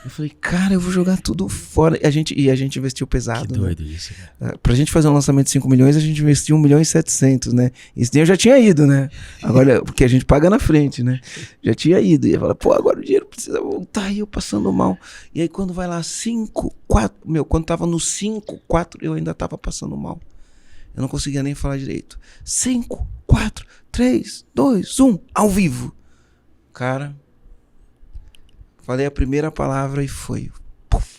Eu falei, cara, eu vou jogar tudo fora. E a gente investiu pesado. Que doido isso, cara. Pra gente fazer um lançamento de 5 milhões, a gente investiu 1.700.000, né? Esse dinheiro já tinha ido, né? Agora, porque a gente paga na frente, né? Já tinha ido. E eu falei, pô, agora o dinheiro precisa voltar. E eu passando mal. E aí quando vai lá 5, 4... Quando tava no 5, 4, eu ainda tava passando mal. Eu não conseguia nem falar direito. 5, 4, 3, 2, 1, ao vivo. Cara... Falei a primeira palavra e foi. Puf,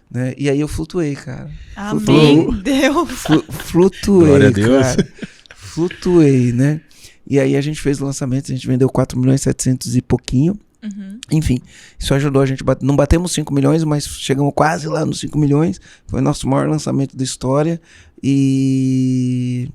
né? E aí eu flutuei, cara. Amém, Deus. Flutuei, Glória a Deus. cara. Flutuei, né? E aí a gente fez o lançamento, a gente vendeu 4.700.000 e pouquinho. Uhum. Enfim, isso ajudou a gente. Não batemos 5 milhões, mas chegamos quase lá nos 5 milhões. Foi o nosso maior lançamento da história. E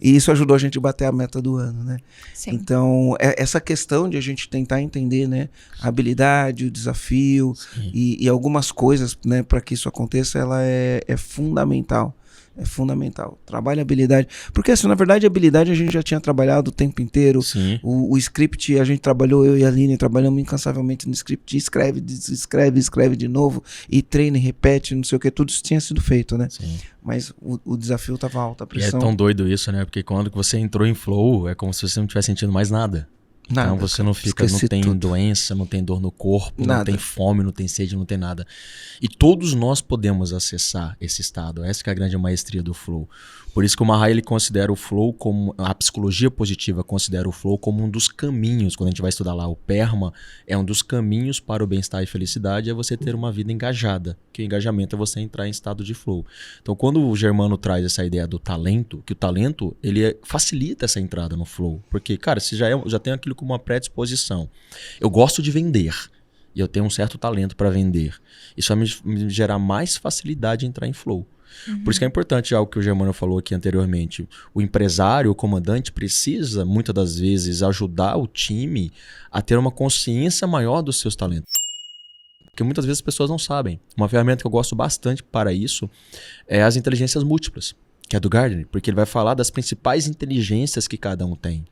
isso ajudou a gente a bater a meta do ano, né? Sim. Então, essa questão de a gente tentar entender, né, a habilidade, o desafio e algumas coisas, né, para que isso aconteça, ela é fundamental. É fundamental. Trabalha a habilidade. Porque, assim, na verdade, a habilidade a gente já tinha trabalhado o tempo inteiro. Sim. O script, a gente trabalhou, eu e a Aline, trabalhamos incansavelmente no script. Escreve de novo. E treina e repete, não sei o que. Tudo isso tinha sido feito, né? Sim. Mas o desafio tava alto, a E é pressão. tão doido isso, né? Porque quando você entrou em flow, é como se você não estivesse sentindo mais nada. Nada, Então você não fica, não esqueci tem tudo. doença, não tem dor no corpo, não Nada. tem fome, não tem sede, não tem nada. E todos nós podemos acessar esse estado. Essa que é a grande maestria do flow. Por isso que o Mahai, ele considera o flow como... A psicologia positiva considera o flow como um dos caminhos. Quando a gente vai estudar lá o PERMA, é um dos caminhos para o bem-estar e felicidade, é você ter uma vida engajada. Que o engajamento é você entrar em estado de flow. Então, quando o Germano traz essa ideia do talento, que o talento, ele facilita essa entrada no flow. Porque, cara, você já tem aquilo como uma predisposição. Eu gosto de vender. E eu tenho um certo talento para vender. Isso vai me gerar mais facilidade em entrar em flow. Por isso que é importante algo que o Germano falou aqui anteriormente. O empresário, o comandante precisa, muitas das vezes, ajudar o time a ter uma consciência maior dos seus talentos. Porque muitas vezes as pessoas não sabem. Uma ferramenta que eu gosto bastante para isso é as inteligências múltiplas, que é do Gardner, porque ele vai falar das principais inteligências que cada um tem.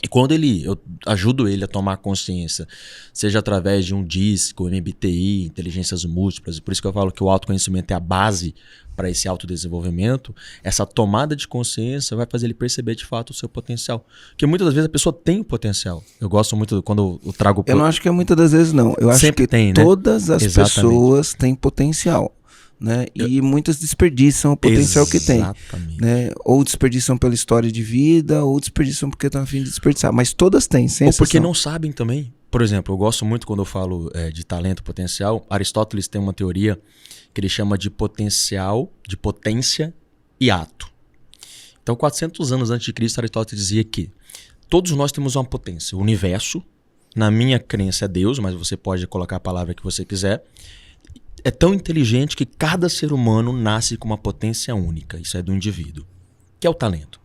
E quando eu ajudo ele a tomar consciência, seja através de um disco, MBTI, inteligências múltiplas, e por isso que eu falo que o autoconhecimento é a base para esse autodesenvolvimento, essa tomada de consciência vai fazer ele perceber de fato o seu potencial. Porque muitas das vezes a pessoa tem o potencial. Eu gosto muito quando eu trago... Eu não acho que é muitas das vezes, não. Eu acho Sempre que tem, né? todas as Exatamente. pessoas têm potencial. né? E muitas desperdiçam o potencial que tem. Exatamente. Né? Ou desperdiçam pela história de vida, ou desperdiçam porque estão a fim de desperdiçar. Mas todas têm, sem Ou exceção. porque não sabem também. Por exemplo, eu gosto muito quando eu falo de talento potencial. Aristóteles tem uma teoria que ele chama de potencial, de potência e ato. Então, 400 anos antes de Cristo, Aristóteles dizia que todos nós temos uma potência. O universo, na minha crença é Deus, mas você pode colocar a palavra que você quiser, é tão inteligente que cada ser humano nasce com uma potência única. Isso é do indivíduo, que é o talento.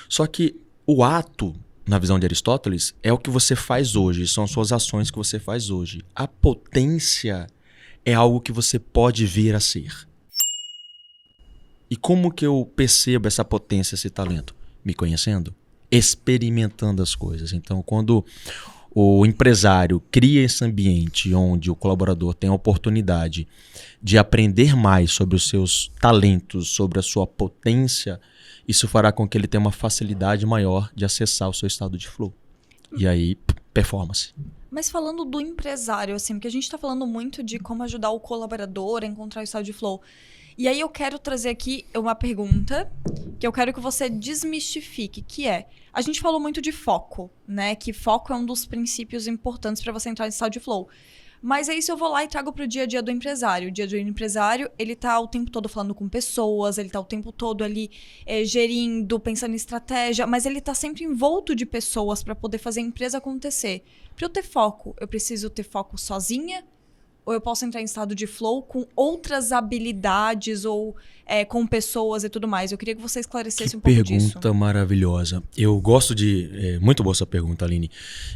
Só que o ato, na visão de Aristóteles, é o que você faz hoje, são suas ações que você faz hoje. A potência é algo que você pode vir a ser. E como que eu percebo essa potência, esse talento? Me conhecendo, experimentando as coisas. Então, quando o empresário cria esse ambiente onde o colaborador tem a oportunidade de aprender mais sobre os seus talentos, sobre a sua potência, isso fará com que ele tenha uma facilidade maior de acessar o seu estado de flow. E aí, performance. Mas falando do empresário, assim, porque a gente tá falando muito de como ajudar o colaborador a encontrar o estado de flow. E aí eu quero trazer aqui uma pergunta que eu quero que você desmistifique, que é, a gente falou muito de foco, né? Que foco é um dos princípios importantes para você entrar em estado de flow. Mas aí se eu vou lá e trago pro dia a dia do empresário. O dia a dia do empresário, ele tá o tempo todo falando com pessoas, ele tá o tempo todo ali gerindo, pensando em estratégia, mas ele tá sempre envolto de pessoas para poder fazer a empresa acontecer. Para eu ter foco, eu preciso ter foco sozinha? Ou eu posso entrar em estado de flow com outras habilidades ou com pessoas e tudo mais? Eu queria que você esclarecesse um pouco disso. Pergunta maravilhosa. Eu gosto de... muito boa essa pergunta, Aline.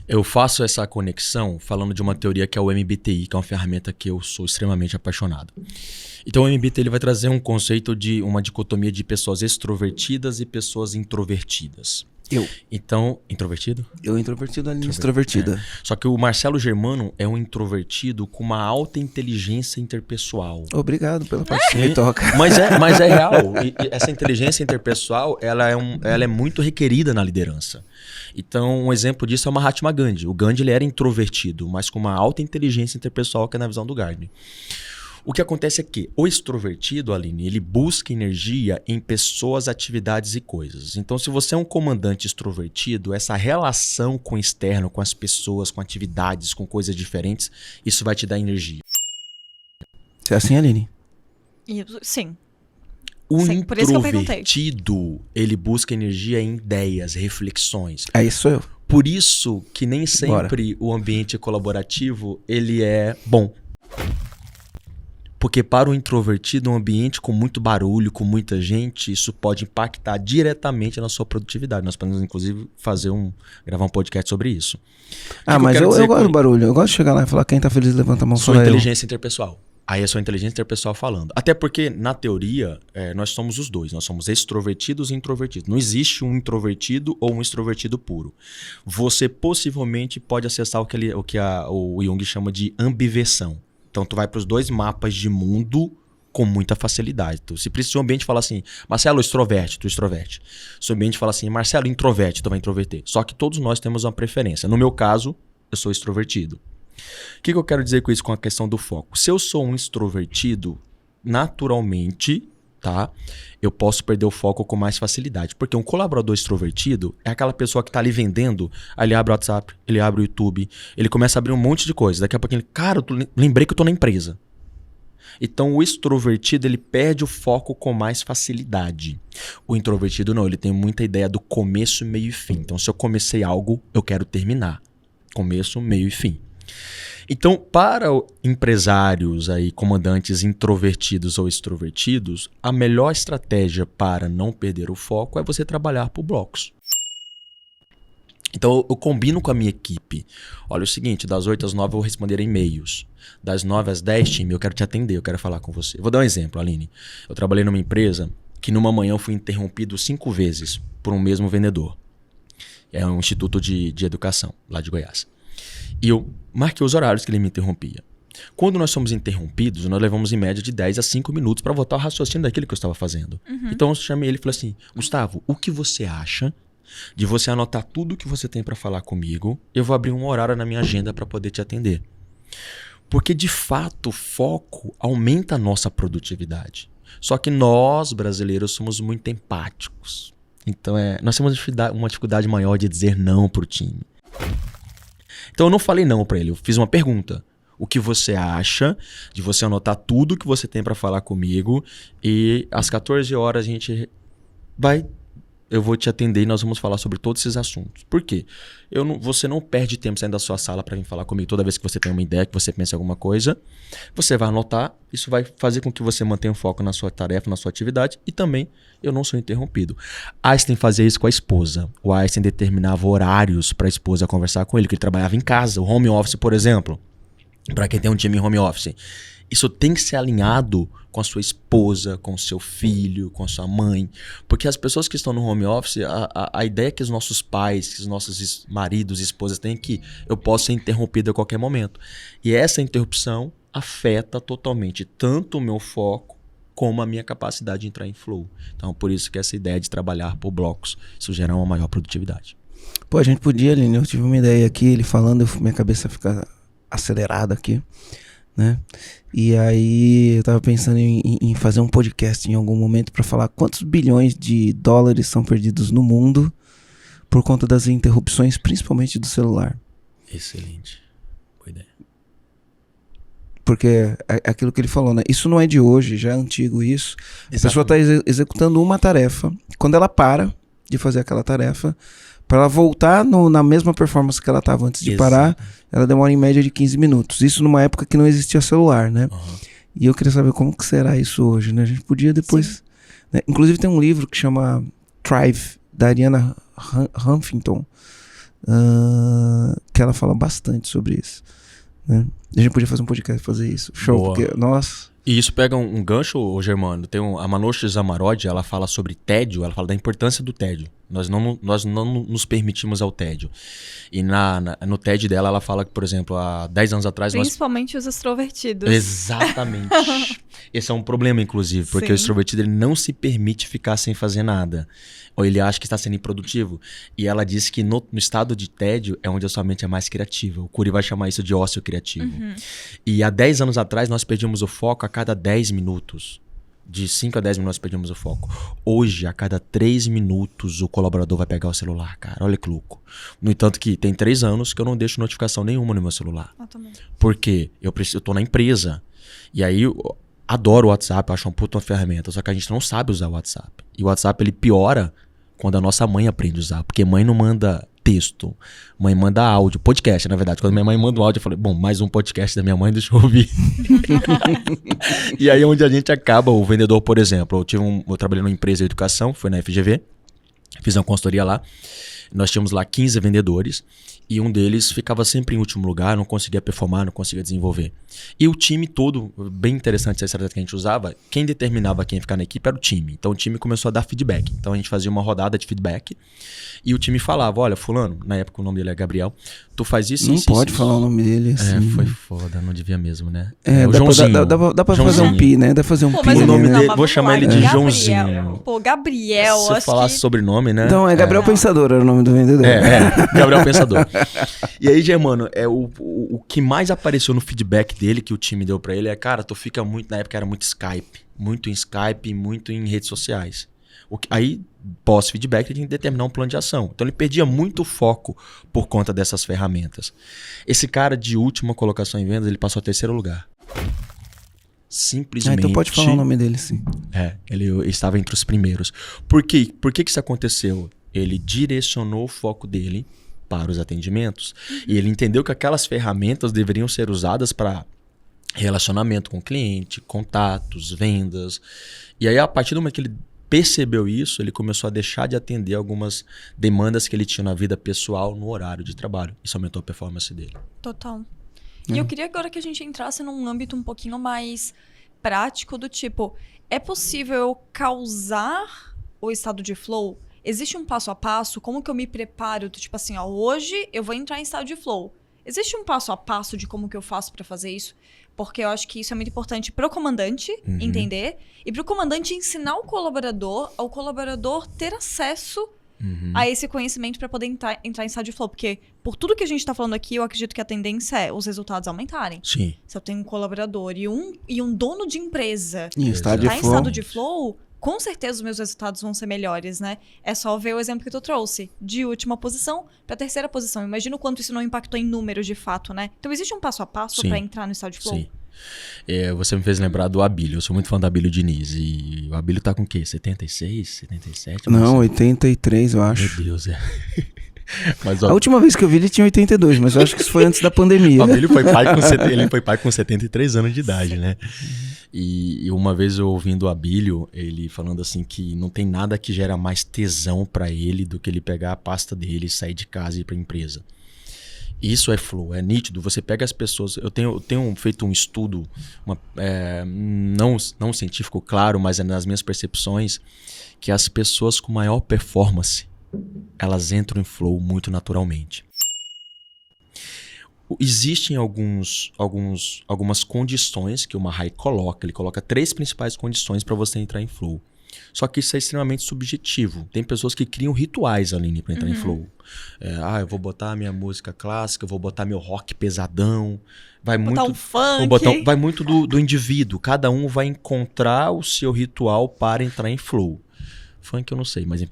Eu faço essa conexão falando de uma teoria que é o MBTI, que é uma ferramenta que eu sou extremamente apaixonado. Então o MBTI ele vai trazer um conceito de uma dicotomia de pessoas extrovertidas e pessoas introvertidas. Então, introvertido? Eu introvertido, a Aline extrovertida. É. Só que o Marcelo Germano é um introvertido com uma alta inteligência interpessoal. Obrigado pela parte que me toca. Mas é real. E essa inteligência interpessoal, ela é muito requerida na liderança. Então, um exemplo disso é o Mahatma Gandhi. O Gandhi ele era introvertido, mas com uma alta inteligência interpessoal, que é na visão do Gardner. O que acontece é que o extrovertido, Aline, ele busca energia em pessoas, atividades e coisas. Então, se você é um comandante extrovertido, essa relação com o externo, com as pessoas, com atividades, com coisas diferentes, isso vai te dar energia. Você é assim, Aline? Sim. O Sim, por isso que eu perguntei. introvertido, ele busca energia em ideias, reflexões. É isso sou eu. Por isso que nem sempre o ambiente colaborativo ele é bom. Porque para o introvertido, um ambiente com muito barulho, com muita gente, isso pode impactar diretamente na sua produtividade. Nós podemos, inclusive, gravar um podcast sobre isso. Mas eu gosto do barulho. Eu gosto de chegar lá e falar, quem tá feliz, levanta a mão. Sua inteligência interpessoal. Aí é sua inteligência interpessoal falando. Até porque, na teoria, nós somos os dois. Nós somos extrovertidos e introvertidos. Não existe um introvertido ou um extrovertido puro. Você possivelmente pode acessar o que o Jung chama de ambiversão. Então, tu vai para os dois mapas de mundo com muita facilidade. Se precisa um ambiente falar assim, Marcelo, extroverte, tu extroverte. Se o ambiente fala assim, Marcelo, introverte, tu vai introverter. Só que todos nós temos uma preferência. No meu caso, eu sou extrovertido. O que eu quero dizer com isso, com a questão do foco? Se eu sou um extrovertido, naturalmente, tá? Eu posso perder o foco com mais facilidade. Porque um colaborador extrovertido é aquela pessoa que tá ali vendendo, aí ele abre o WhatsApp, ele abre o YouTube, ele começa a abrir um monte de coisa. Daqui a pouco ele, cara, lembrei que eu tô na empresa. Então o extrovertido, ele perde o foco com mais facilidade. O introvertido não, ele tem muita ideia do começo, meio e fim. Então se eu comecei algo, eu quero terminar. Começo, meio e fim. Então, para empresários aí, comandantes introvertidos ou extrovertidos, a melhor estratégia para não perder o foco é você trabalhar por blocos. Então, eu combino com a minha equipe. Olha, é o seguinte, das 8 às 9 eu vou responder e-mails. Das 9 às 10, time, eu quero te atender, eu quero falar com você. Eu vou dar um exemplo, Aline. Eu trabalhei numa empresa que numa manhã eu fui interrompido 5 vezes por um mesmo vendedor. É um instituto de educação, lá de Goiás. E eu marquei os horários que ele me interrompia. Quando nós somos interrompidos, nós levamos em média de 10 a 5 minutos para voltar ao raciocínio daquilo que eu estava fazendo. Então eu chamei ele e falei assim, Gustavo, o que você acha de você anotar tudo que você tem para falar comigo? Eu vou abrir um horário na minha agenda para poder te atender. Porque, de fato, o foco aumenta a nossa produtividade. Só que nós, brasileiros, somos muito empáticos. Então, nós temos uma dificuldade maior de dizer não pro time. Então, eu não falei não para ele. Eu fiz uma pergunta. O que você acha de você anotar tudo que você tem para falar comigo e às 14 horas eu vou te atender e nós vamos falar sobre todos esses assuntos. Por quê? Você não perde tempo saindo da sua sala para vir falar comigo toda vez que você tem uma ideia, que você pensa em alguma coisa. Você vai anotar, isso vai fazer com que você mantenha o foco na sua tarefa, na sua atividade e também eu não sou interrompido. Einstein fazia isso com a esposa. O Einstein determinava horários para a esposa conversar com ele, que ele trabalhava em casa. O home office, por exemplo, para quem tem um time em home office. Isso tem que ser alinhado com a sua esposa, com o seu filho, com a sua mãe. Porque as pessoas que estão no home office, a ideia que os nossos pais, que os nossos maridos e esposas têm é que eu posso ser interrompido a qualquer momento. E essa interrupção afeta totalmente tanto o meu foco como a minha capacidade de entrar em flow. Então, por isso que essa ideia de trabalhar por blocos, isso gera uma maior produtividade. Pô, a gente podia, Aline, eu tive uma ideia aqui, ele falando, minha cabeça fica acelerada aqui, né? E aí eu tava pensando em fazer um podcast em algum momento para falar quantos bilhões de dólares são perdidos no mundo por conta das interrupções, principalmente do celular. Excelente. Boa ideia. Porque é aquilo que ele falou, né? Isso não é de hoje, já é antigo isso. Exatamente. A pessoa tá executando uma tarefa, quando ela para de fazer aquela tarefa, para ela voltar na mesma performance que ela estava antes de parar, ela demora em média de 15 minutos. Isso numa época que não existia celular, né? Uhum. E eu queria saber como que será isso hoje, né? A gente podia depois... Né? Inclusive tem um livro que chama Thrive, da Ariana Huffington, que ela fala bastante sobre isso. Né? A gente podia fazer um podcast e fazer isso. Show, boa. Porque, nossa... E isso pega um gancho, Germano. Tem a Manouche Zamarodi, ela fala sobre tédio, ela fala da importância do tédio. Nós não nos permitimos ao tédio. E no TED dela, ela fala que, por exemplo, há 10 anos atrás... Principalmente os extrovertidos. Exatamente. Esse é um problema, inclusive, porque Sim. O extrovertido ele não se permite ficar sem fazer nada. Ou ele acha que está sendo improdutivo. E ela diz que no estado de tédio é onde a sua mente é mais criativa. O Cury vai chamar isso de ócio criativo. Uhum. E há 10 anos atrás, nós perdíamos o foco a cada 10 minutos. De 5 a 10 minutos perdemos o foco. Hoje, a cada 3 minutos, o colaborador vai pegar o celular, cara. Olha que louco. No entanto que tem 3 anos que eu não deixo notificação nenhuma no meu celular. Por quê? Eu tô na empresa. E aí, eu adoro o WhatsApp, eu acho uma puta ferramenta. Só que a gente não sabe usar o WhatsApp. E o WhatsApp, ele piora quando a nossa mãe aprende a usar. Porque mãe não manda texto. Mãe manda áudio. Podcast, na verdade. Quando minha mãe manda um áudio, eu falei, bom, mais um podcast da minha mãe, deixa eu ouvir. E aí é onde a gente acaba, o vendedor, por exemplo. Eu trabalhei numa empresa de educação, foi na FGV. Fiz uma consultoria lá. Nós tínhamos lá 15 vendedores. E um deles ficava sempre em último lugar, não conseguia performar, não conseguia desenvolver. E o time todo, bem interessante essa estratégia que a gente usava, quem determinava quem ia ficar na equipe era o time. Então o time começou a dar feedback. Então a gente fazia uma rodada de feedback e o time falava, olha, fulano, na época o nome dele é Gabriel, tu faz isso, não isso, pode isso, falar o nome dele assim. Foi foda, não devia mesmo, né? O Joãozinho. Dá pra fazer um pi, né? Dá pra fazer um pi. O nome né? dele, vou chamar ele de Gabriel. Joãozinho. Pô, Gabriel, se eu falasse sobrenome, né? Então, é Gabriel Pensador, era o nome do vendedor. Gabriel Pensador. E aí, Germano, o que mais apareceu no feedback dele, que o time deu pra ele, é, cara, tu fica muito, na época era muito Skype, muito em redes sociais. Aí, pós-feedback, ele tinha que determinar um plano de ação. Então, ele perdia muito foco por conta dessas ferramentas. Esse cara de última colocação em vendas, ele passou a 3º lugar. Simplesmente... então pode falar o nome dele, sim. Ele estava entre os primeiros. Por quê? Por que isso aconteceu? Ele direcionou o foco dele para os atendimentos. E ele entendeu que aquelas ferramentas deveriam ser usadas para relacionamento com o cliente, contatos, vendas. E aí, a partir do momento que ele percebeu isso, ele começou a deixar de atender algumas demandas que ele tinha na vida pessoal no horário de trabalho. Isso aumentou a performance dele. Total. E eu queria agora que a gente entrasse num âmbito um pouquinho mais prático do tipo, é possível eu causar o estado de flow? Existe um passo a passo? Como que eu me preparo? Tipo assim, hoje eu vou entrar em estado de flow. Existe um passo a passo de como que eu faço para fazer isso? Porque eu acho que isso é muito importante pro comandante entender e pro comandante ensinar o colaborador, ao colaborador ter acesso a esse conhecimento para poder entrar em estado de flow. Porque por tudo que a gente tá falando aqui, eu acredito que a tendência é os resultados aumentarem. Sim. Se eu tenho um colaborador e um dono de empresa Em estado tá de em flow. estado de flow, com certeza os meus resultados vão ser melhores, né? É só ver o exemplo que tu trouxe. De última posição pra terceira posição. Imagina o quanto isso não impactou em números de fato, né? Então existe um passo a passo Sim. pra entrar no estado de flow? Sim. Você me fez lembrar do Abílio. Eu sou muito fã do Abílio Diniz. E o Abílio tá com o quê? 76, 77? Não, 83, eu acho. Meu Deus, Mas A última vez que eu vi ele tinha 82, mas eu acho que isso foi antes da pandemia. o Abílio foi pai com 73 anos de idade, né? E uma vez eu ouvindo o Abílio, ele falando assim que não tem nada que gera mais tesão pra ele do que ele pegar a pasta dele, sair de casa e ir pra empresa. Isso é flow, é nítido. Você pega as pessoas... Eu tenho feito um estudo, não científico, claro, mas é nas minhas percepções, que as pessoas com maior performance, elas entram em flow muito naturalmente. Existem algumas condições que o Mahai coloca. Ele coloca 3 principais condições para você entrar em flow. Só que isso é extremamente subjetivo. Tem pessoas que criam rituais, Aline, para entrar em flow. Eu vou botar minha música clássica, eu vou botar meu rock pesadão. Vai Botar muito, um funk. vai muito do indivíduo. Cada um vai encontrar o seu ritual para entrar em flow. Funk eu não sei, mas... Eu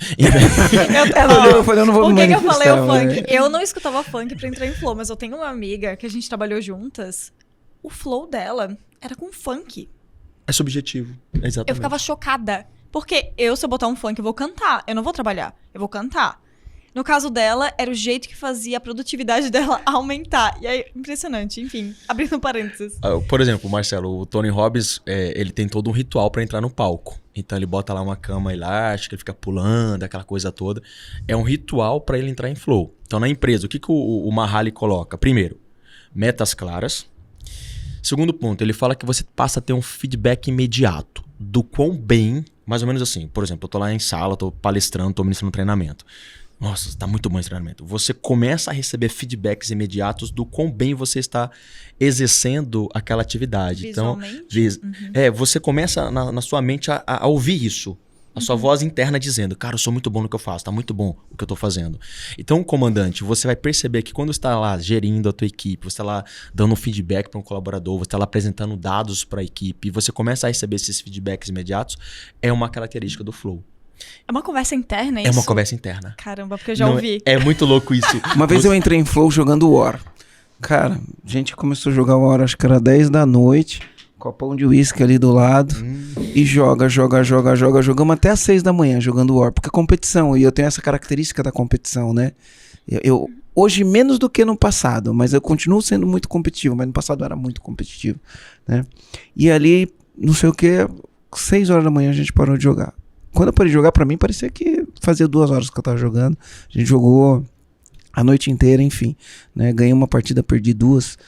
não vou Por me que eu falei o manifestar, funk? Eu não escutava funk pra entrar em flow, mas eu tenho uma amiga que a gente trabalhou juntas. O flow dela era com funk. É subjetivo, exatamente. Eu ficava chocada. Porque se eu botar um funk, eu vou cantar. Eu não vou trabalhar, eu vou cantar. No caso dela, era o jeito que fazia a produtividade dela aumentar. E aí, impressionante. Enfim, abrindo parênteses. Por exemplo, Marcelo, o Tony Robbins, ele tem todo um ritual pra entrar no palco. Então ele bota lá uma cama elástica, ele fica pulando, aquela coisa toda. É um ritual pra ele entrar em flow. Então na empresa, o que o Mahali coloca? Primeiro, metas claras. Segundo ponto, ele fala que você passa a ter um feedback imediato do quão bem, mais ou menos assim. Por exemplo, eu tô lá em sala, tô palestrando, tô ministrando treinamento. Nossa, tá muito bom esse treinamento. Você começa a receber feedbacks imediatos do quão bem você está exercendo aquela atividade. Visualmente? Então, você começa na sua mente a ouvir isso. A sua voz interna dizendo, cara, eu sou muito bom no que eu faço, tá muito bom o que eu tô fazendo. Então, comandante, você vai perceber que quando você está lá gerindo a tua equipe, você está lá dando um feedback para um colaborador, você está lá apresentando dados para a equipe, e você começa a receber esses feedbacks imediatos, é uma característica do flow. É uma conversa interna, é isso? É uma conversa interna. Caramba, porque eu já ouvi. É muito louco isso. Uma vez eu entrei em flow jogando War. Cara, a gente começou a jogar War, acho que era 10 da noite, copão de uísque ali do lado, e jogamos até às 6 da manhã jogando War, porque é competição, e eu tenho essa característica da competição, né? Eu hoje menos do que no passado, mas eu continuo sendo muito competitivo, mas no passado eu era muito competitivo, né? E ali, não sei o que, 6 horas da manhã a gente parou de jogar. Quando eu parei de jogar, pra mim, parecia que fazia 2 horas que eu tava jogando. A gente jogou a noite inteira, enfim, né? Ganhei uma partida, perdi 2,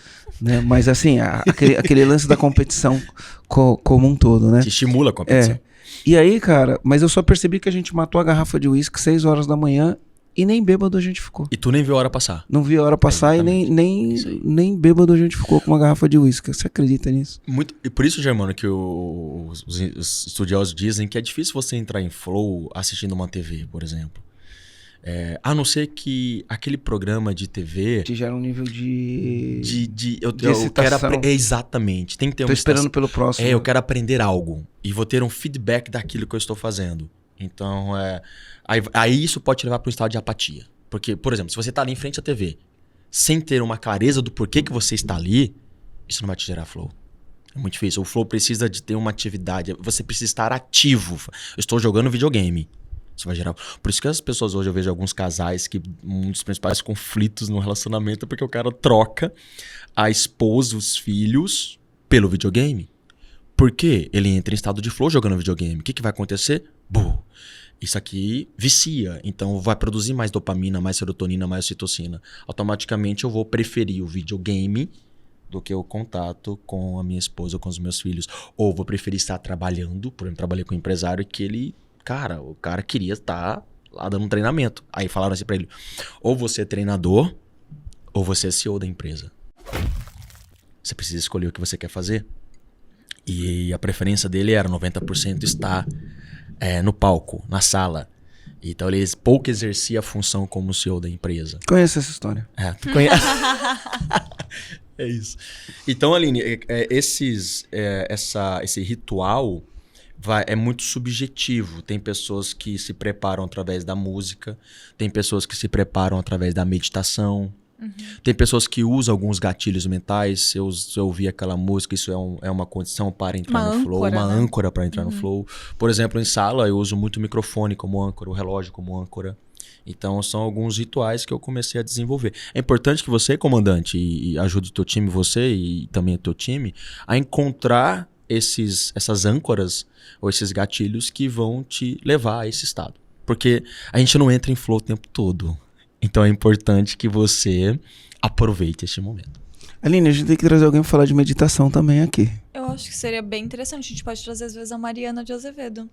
né? Mas assim, aquele lance da competição como um todo, né? Te estimula a competição. E aí, cara, mas eu só percebi que a gente matou a garrafa de uísque 6 horas da manhã e nem bêbado a gente ficou. E tu nem viu a hora passar. Não vi a hora passar e nem bêbado a gente ficou com uma garrafa de uísque. Você acredita nisso? E por isso, Germano, que os estudiosos dizem que é difícil você entrar em flow assistindo uma TV, por exemplo. A não ser que aquele programa de TV... Te gera um nível de excitação. Exatamente. Tem que ter Tô esperando pelo próximo. Eu quero aprender algo. E vou ter um feedback daquilo que eu estou fazendo. Então, aí isso pode te levar para um estado de apatia. Porque, por exemplo, se você está ali em frente à TV, sem ter uma clareza do porquê que você está ali, isso não vai te gerar flow. É muito difícil. O flow precisa de ter uma atividade. Você precisa estar ativo. Eu estou jogando videogame. Isso vai gerar... Por isso que as pessoas hoje, eu vejo alguns casais que um dos principais conflitos no relacionamento é porque o cara troca a esposa, os filhos, pelo videogame. Por quê? Ele entra em estado de flow jogando videogame. O que vai acontecer? Isso aqui vicia, então vai produzir mais dopamina, mais serotonina, mais ocitocina. Automaticamente eu vou preferir o videogame do que o contato com a minha esposa ou com os meus filhos. Ou vou preferir estar trabalhando, por exemplo, trabalhei com um empresário que o cara queria estar lá dando um treinamento. Aí falaram assim pra ele, ou você é treinador, ou você é CEO da empresa. Você precisa escolher o que você quer fazer. E a preferência dele era 90% estar no palco, na sala. Então ele pouco exercia a função como CEO da empresa. Conheço essa história. Tu conhece? É isso. Então, Aline, esse ritual é muito subjetivo. Tem pessoas que se preparam através da música, tem pessoas que se preparam através da meditação, tem pessoas que usam alguns gatilhos mentais. Se eu ouvir aquela música, isso é uma condição para entrar no flow, uma âncora para entrar no flow. Por exemplo, em sala, eu uso muito o microfone como âncora, o relógio como âncora. Então, são alguns rituais que eu comecei a desenvolver. É importante que você, comandante, e ajude o teu time, você e também o teu time, a encontrar essas âncoras ou esses gatilhos que vão te levar a esse estado. Porque a gente não entra em flow o tempo todo. Então, é importante que você aproveite este momento. Aline, a gente tem que trazer alguém para falar de meditação também aqui. Eu acho que seria bem interessante. A gente pode trazer, às vezes, a Mariana de Azevedo.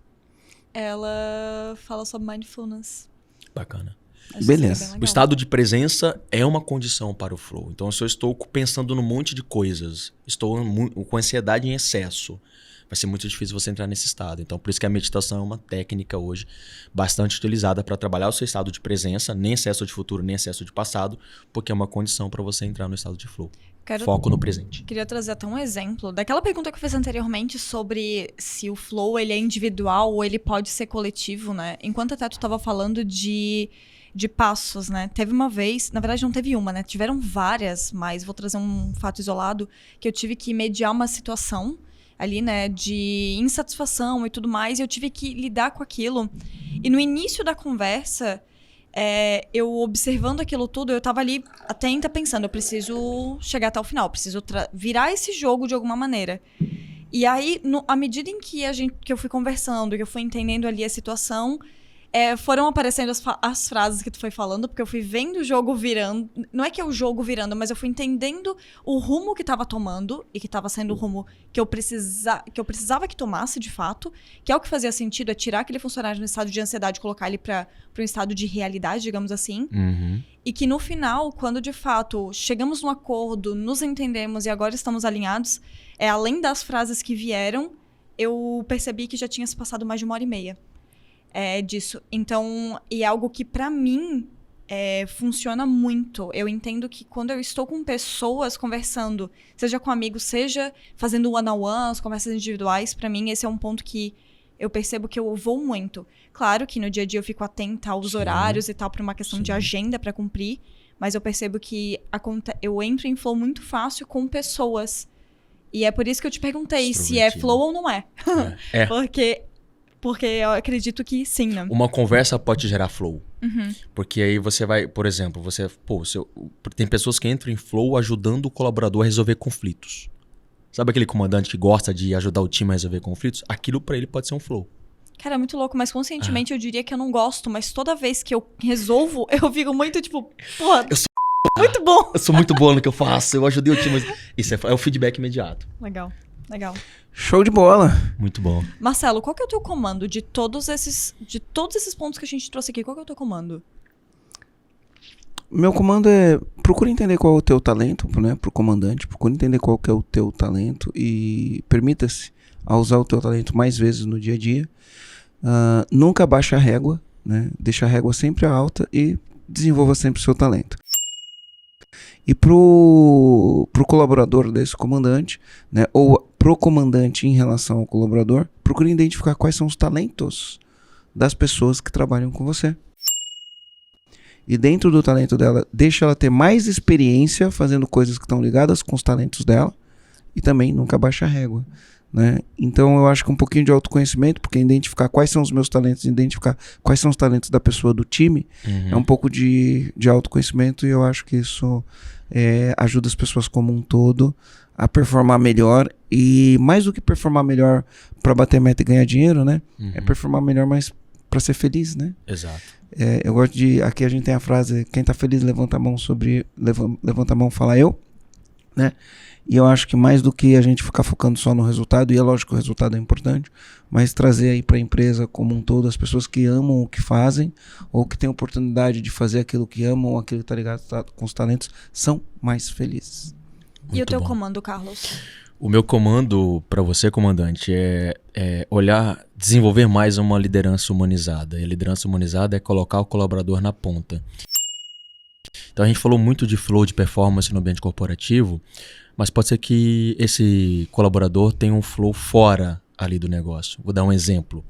Ela fala sobre mindfulness. Bacana. Beleza. O estado de presença é uma condição para o flow. Então, se eu estou pensando num monte de coisas, estou com ansiedade em excesso, vai ser muito difícil você entrar nesse estado. Então, por isso que a meditação é uma técnica hoje bastante utilizada para trabalhar o seu estado de presença, nem excesso de futuro, nem excesso de passado, porque é uma condição para você entrar no estado de flow. Foco no presente. Queria trazer até um exemplo daquela pergunta que eu fiz anteriormente sobre se o flow ele é individual ou ele pode ser coletivo, né? Enquanto até tu estava falando de passos, né? Teve uma vez, na verdade não teve uma, né? Tiveram várias, mas vou trazer um fato isolado, que eu tive que mediar uma situação ali, né, de insatisfação e tudo mais, e eu tive que lidar com aquilo. E no início da conversa, eu observando aquilo tudo, eu tava ali atenta, pensando, eu preciso chegar até o final, preciso virar esse jogo de alguma maneira. E aí, à medida em que eu fui conversando, que eu fui entendendo ali a situação, foram aparecendo as frases que tu foi falando, porque eu fui vendo o jogo virando. Não é que é o jogo virando, mas eu fui entendendo o rumo que tava tomando, e que tava sendo o rumo que eu precisava que tomasse, de fato, que é o que fazia sentido, é tirar aquele funcionário no estado de ansiedade e colocar ele para um estado de realidade, digamos assim. E que no final, quando de fato chegamos num acordo, nos entendemos e agora estamos alinhados, além das frases que vieram, eu percebi que já tinha se passado mais de 1h30. Disso. Então, e é algo que pra mim funciona muito. Eu entendo que quando eu estou com pessoas conversando, seja com amigos, seja fazendo one-on-ones, conversas individuais, pra mim esse é um ponto que eu percebo que eu vou muito. Claro que no dia a dia eu fico atenta aos horários e tal, por uma questão de agenda pra cumprir, mas eu percebo que eu entro em flow muito fácil com pessoas. E é por isso que eu te perguntei se é flow ou não é. Porque eu acredito que sim, né? Uma conversa pode gerar flow. Porque aí você vai, por exemplo, tem pessoas que entram em flow ajudando o colaborador a resolver conflitos. Sabe aquele comandante que gosta de ajudar o time a resolver conflitos? Aquilo pra ele pode ser um flow. Cara, é muito louco, mas conscientemente eu diria que eu não gosto, mas toda vez que eu resolvo, eu fico muito tipo, porra, eu sou muito bom. Eu sou muito bom no que eu faço, eu ajudei o time. Isso é o feedback imediato. Legal. Show de bola. Muito bom. Marcelo, qual que é o teu comando de todos esses pontos que a gente trouxe aqui? Qual que é o teu comando? Meu comando procura entender qual é o teu talento, né, pro comandante. Procura entender qual que é o teu talento e permita-se a usar o teu talento mais vezes no dia a dia. Nunca baixa a régua, né? Deixa a régua sempre alta e desenvolva sempre o seu talento. E pro colaborador desse comandante, né, ou pro comandante em relação ao colaborador, procure identificar quais são os talentos das pessoas que trabalham com você. E dentro do talento dela, deixa ela ter mais experiência fazendo coisas que estão ligadas com os talentos dela, e também nunca baixa a régua, né? Então eu acho que um pouquinho de autoconhecimento, porque identificar quais são os meus talentos, identificar quais são os talentos da pessoa do time, é um pouco de autoconhecimento, e eu acho que isso ajuda as pessoas como um todo a performar melhor, e mais do que performar melhor para bater meta e ganhar dinheiro, né? É performar melhor, mas para ser feliz, né? Exato. Eu gosto aqui a gente tem a frase, quem tá feliz levanta a mão levanta a mão, fala eu, né? E eu acho que mais do que a gente ficar focando só no resultado, e é lógico que o resultado é importante, mas trazer aí para a empresa como um todo as pessoas que amam o que fazem, ou que têm a oportunidade de fazer aquilo que amam, ou aquilo que tá ligado com os talentos, são mais felizes. E o teu comando, Carlos? O meu comando para você, comandante, é olhar, desenvolver mais uma liderança humanizada. E a liderança humanizada é colocar o colaborador na ponta. Então a gente falou muito de flow, de performance no ambiente corporativo, mas pode ser que esse colaborador tenha um flow fora ali do negócio. Vou dar um exemplo.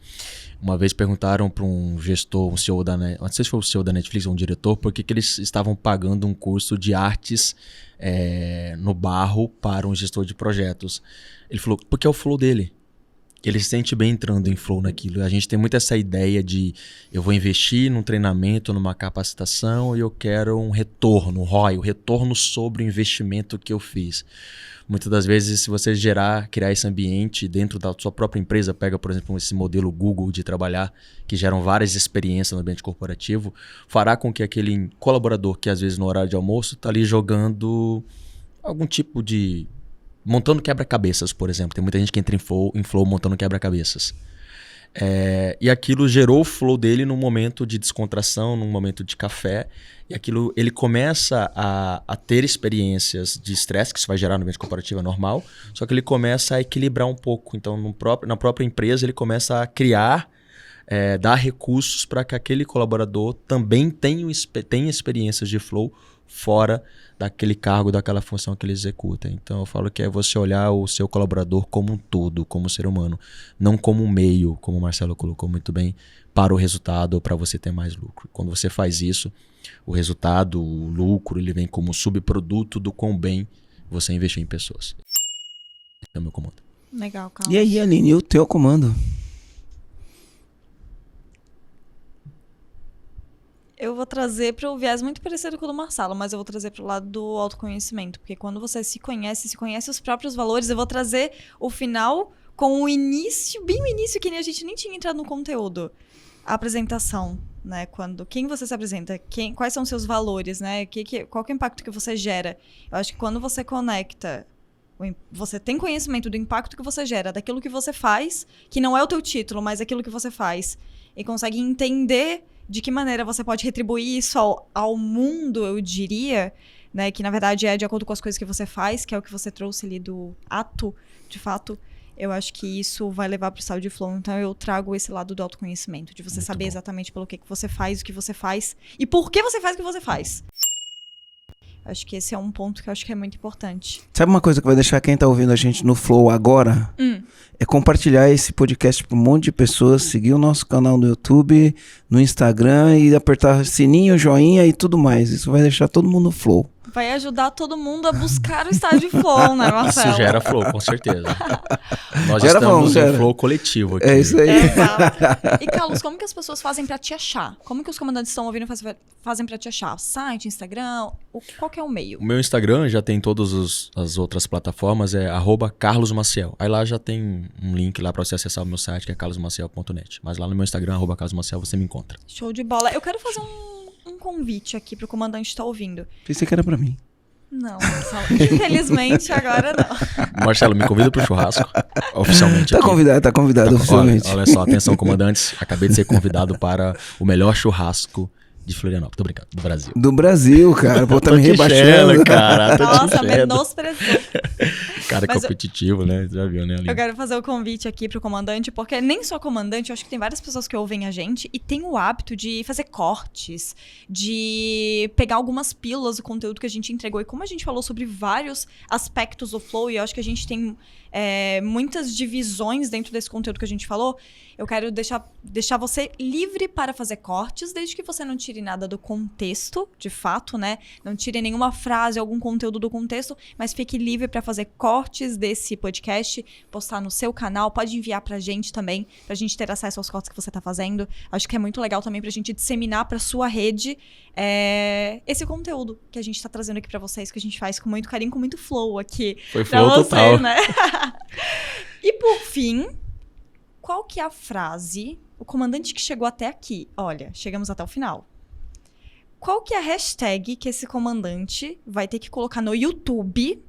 Uma vez perguntaram para um gestor, um CEO da Netflix, não sei se foi o CEO da Netflix ou um diretor, por que eles estavam pagando um curso de artes no barro para um gestor de projetos. Ele falou, porque é o flow dele. Ele se sente bem entrando em flow naquilo. A gente tem muito essa ideia de eu vou investir num treinamento, numa capacitação e eu quero um retorno, ROI, o retorno sobre o investimento que eu fiz. Muitas das vezes, se você criar esse ambiente dentro da sua própria empresa, pega, por exemplo, esse modelo Google de trabalhar, que geram várias experiências no ambiente corporativo, fará com que aquele colaborador que às vezes no horário de almoço está ali jogando algum tipo de... montando quebra-cabeças, por exemplo. Tem muita gente que entra em flow montando quebra-cabeças. E aquilo gerou o flow dele num momento de descontração, num momento de café. E aquilo, ele começa a ter experiências de estresse, que isso vai gerar no ambiente corporativo, é normal. Só que ele começa a equilibrar um pouco. Então, na própria empresa, ele começa a criar, dar recursos para que aquele colaborador também tenha experiências de flow fora daquele cargo, daquela função que ele executa. Então eu falo que é você olhar o seu colaborador como um todo, como ser humano, não como um meio, como o Marcelo colocou muito bem, para o resultado ou para você ter mais lucro. Quando você faz isso, o resultado, o lucro, ele vem como subproduto do quão bem você investiu em pessoas. É o meu comando. Legal, Carlos. E aí, Aline, e o teu comando? Eu vou trazer para o viés muito parecido com o do Marcelo, mas eu vou trazer para o lado do autoconhecimento, porque quando você se conhece os próprios valores, eu vou trazer o final com o início, bem o início, que a gente nem tinha entrado no conteúdo. A apresentação, né? Quem você se apresenta, quais são os seus valores, né? Qual que é o impacto que você gera? Eu acho que quando você conecta, você tem conhecimento do impacto que você gera, daquilo que você faz, que não é o teu título, mas aquilo que você faz, e consegue entender de que maneira você pode retribuir isso ao mundo, eu diria, né? Que na verdade é de acordo com as coisas que você faz, que é o que você trouxe ali do ato, de fato. Eu acho que isso vai levar para o estado de flow. Então eu trago esse lado do autoconhecimento, de você saber exatamente pelo que você faz, o que você faz e por que você faz o que você faz. Acho que esse é um ponto que eu acho que é muito importante. Sabe uma coisa que vai deixar quem tá ouvindo a gente no Flow agora? É compartilhar esse podcast para um monte de pessoas, seguir o nosso canal no YouTube, no Instagram e apertar sininho, joinha e tudo mais. Isso vai deixar todo mundo no Flow. Vai ajudar todo mundo a buscar o estado de flow, né, Marcelo? Isso gera flow, com certeza. Nós estamos em flow coletivo aqui. É isso aí. Exato. E, Carlos, como que as pessoas fazem pra te achar? Como que os comandantes estão ouvindo fazem pra te achar? Site, Instagram? Qual que é o meio? O meu Instagram já tem todas as outras plataformas, é @carlosmaciel. Aí lá já tem um link lá pra você acessar o meu site, que é carlosmaciel.net. Mas lá no meu Instagram, @carlosmaciel, você me encontra. Show de bola. Eu quero fazer um convite aqui pro comandante estar ouvindo. Pensei que era pra mim. Não, Marcelo. Infelizmente, agora não. Marcelo, me convida pro churrasco, oficialmente. Tá convidado oficialmente. Olha só, atenção, comandantes. Acabei de ser convidado para o melhor churrasco de Florianópolis. Tô brincando, do Brasil. Do Brasil, cara. Pô, tá me rebaixando. Cara, Nossa, menosprezou. Cara competitivo, né? Já viu, né, Aline? Eu quero fazer o convite aqui pro comandante, porque nem só comandante, eu acho que tem várias pessoas que ouvem a gente e tem o hábito de fazer cortes, de pegar algumas pílulas do conteúdo que a gente entregou. E como a gente falou sobre vários aspectos do flow, e eu acho que a gente tem muitas divisões dentro desse conteúdo que a gente falou, eu quero deixar você livre para fazer cortes, desde que você não tire nada do contexto, de fato, né? Não tire nenhuma frase, algum conteúdo do contexto, mas fique livre para fazer cortes desse podcast, postar no seu canal, pode enviar pra gente também, pra gente ter acesso aos cortes que você tá fazendo. Acho que é muito legal também pra gente disseminar pra sua rede esse conteúdo que a gente tá trazendo aqui pra vocês, que a gente faz com muito carinho, com muito flow aqui. Foi flow total. Né? E por fim, qual que é a frase, o comandante que chegou até aqui, olha, chegamos até o final. Qual que é a hashtag que esse comandante vai ter que colocar no YouTube?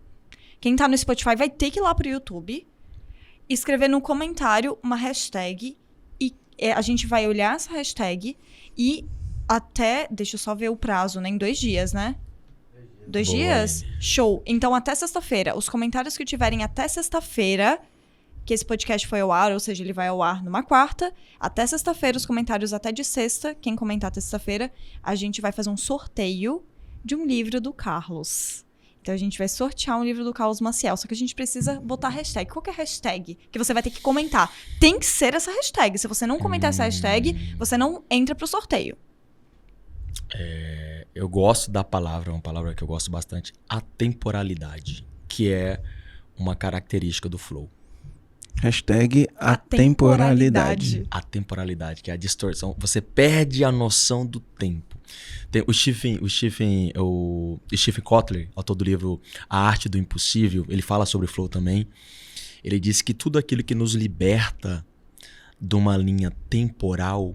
Quem tá no Spotify vai ter que ir lá pro YouTube, escrever no comentário uma hashtag e a gente vai olhar essa hashtag e até, deixa eu só ver o prazo, né? Em 2 dias, né? 2 Boa, dias? Show. Então, até sexta-feira. Os comentários que tiverem até sexta-feira, que esse podcast foi ao ar, ou seja, ele vai ao ar numa quarta. Até sexta-feira, os comentários até de sexta. Quem comentar até sexta-feira, a gente vai fazer um sorteio de um livro do Carlos. Então, a gente vai sortear um livro do Carlos Maciel. Só que a gente precisa botar hashtag. Qual que é a hashtag que você vai ter que comentar? Tem que ser essa hashtag. Se você não comentar essa hashtag, você não entra pro sorteio. Eu gosto da palavra, uma palavra que eu gosto bastante, atemporalidade, que é uma característica do flow. Hashtag atemporalidade. Atemporalidade, que é a distorção. Você perde a noção do tempo. Tem o Stephen Kotler, autor do livro A Arte do Impossível, ele fala sobre flow também. Ele diz que tudo aquilo que nos liberta de uma linha temporal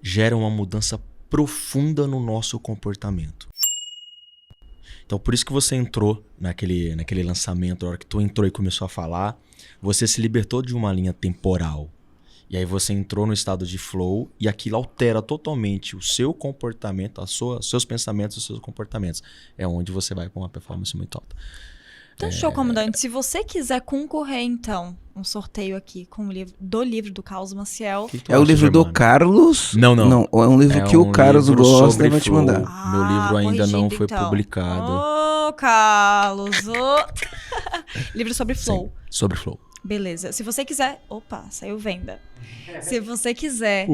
gera uma mudança profunda no nosso comportamento. Então, por isso que você entrou naquele lançamento, na hora que tu entrou e começou a falar, você se libertou de uma linha temporal. E aí você entrou no estado de flow e aquilo altera totalmente o seu comportamento, seus pensamentos, os seus comportamentos. É onde você vai com uma performance muito alta. Então, show, comandante. Se você quiser concorrer, então, um sorteio aqui com o livro do Carlos Maciel. É o livro do Carlos? Não. Não, é um livro que o Carlos gosta e vai te mandar. Meu livro ainda não foi então. publicado. Ô, Carlos! Livro sobre flow. Sim, sobre flow. Beleza. Se você quiser... Opa, saiu venda. Se você quiser...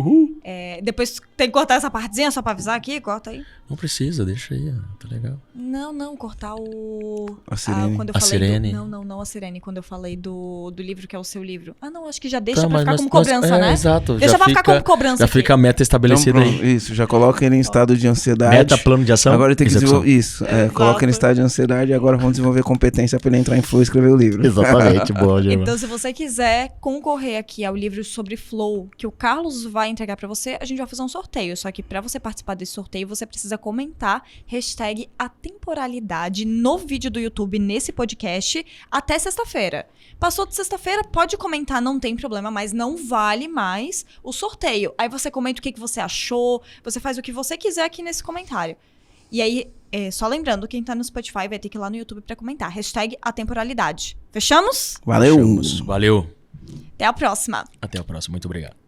depois tem que cortar essa partezinha só pra avisar aqui. Corta aí. Não precisa, deixa aí. Tá legal. Não. Cortar o... A Sirene. Quando eu A falei Sirene. Não a Sirene. Quando eu falei do livro que é o seu livro. Não, acho que já deixa Tá, pra ficar mas como cobrança, né? Exato. Deixa pra ficar como cobrança Já aqui. fica a meta estabelecida Então, aí. pronto, isso, já coloca ele em estado de ansiedade. Meta, plano de ação, Agora ele tem que execução. desenvolver isso. Coloca ele em estado de ansiedade e agora vamos desenvolver competência pra ele entrar em flow e escrever o livro. Exatamente, boa, Gemma. Então, se você quiser concorrer aqui ao livro sobre flow que o Carlos vai entregar pra você, a gente vai fazer um sorteio. Só que pra você participar desse sorteio, você precisa comentar hashtag atemporalidade no vídeo do YouTube, nesse podcast, até sexta-feira. Passou de sexta-feira, pode comentar, não tem problema, mas não vale mais o sorteio. Aí você comenta o que você achou, você faz o que você quiser aqui nesse comentário. E aí, só lembrando, quem tá no Spotify vai ter que ir lá no YouTube pra comentar. Hashtag atemporalidade. Fechamos? Valeu! Valeu. Até a próxima. Até a próxima. Muito obrigado.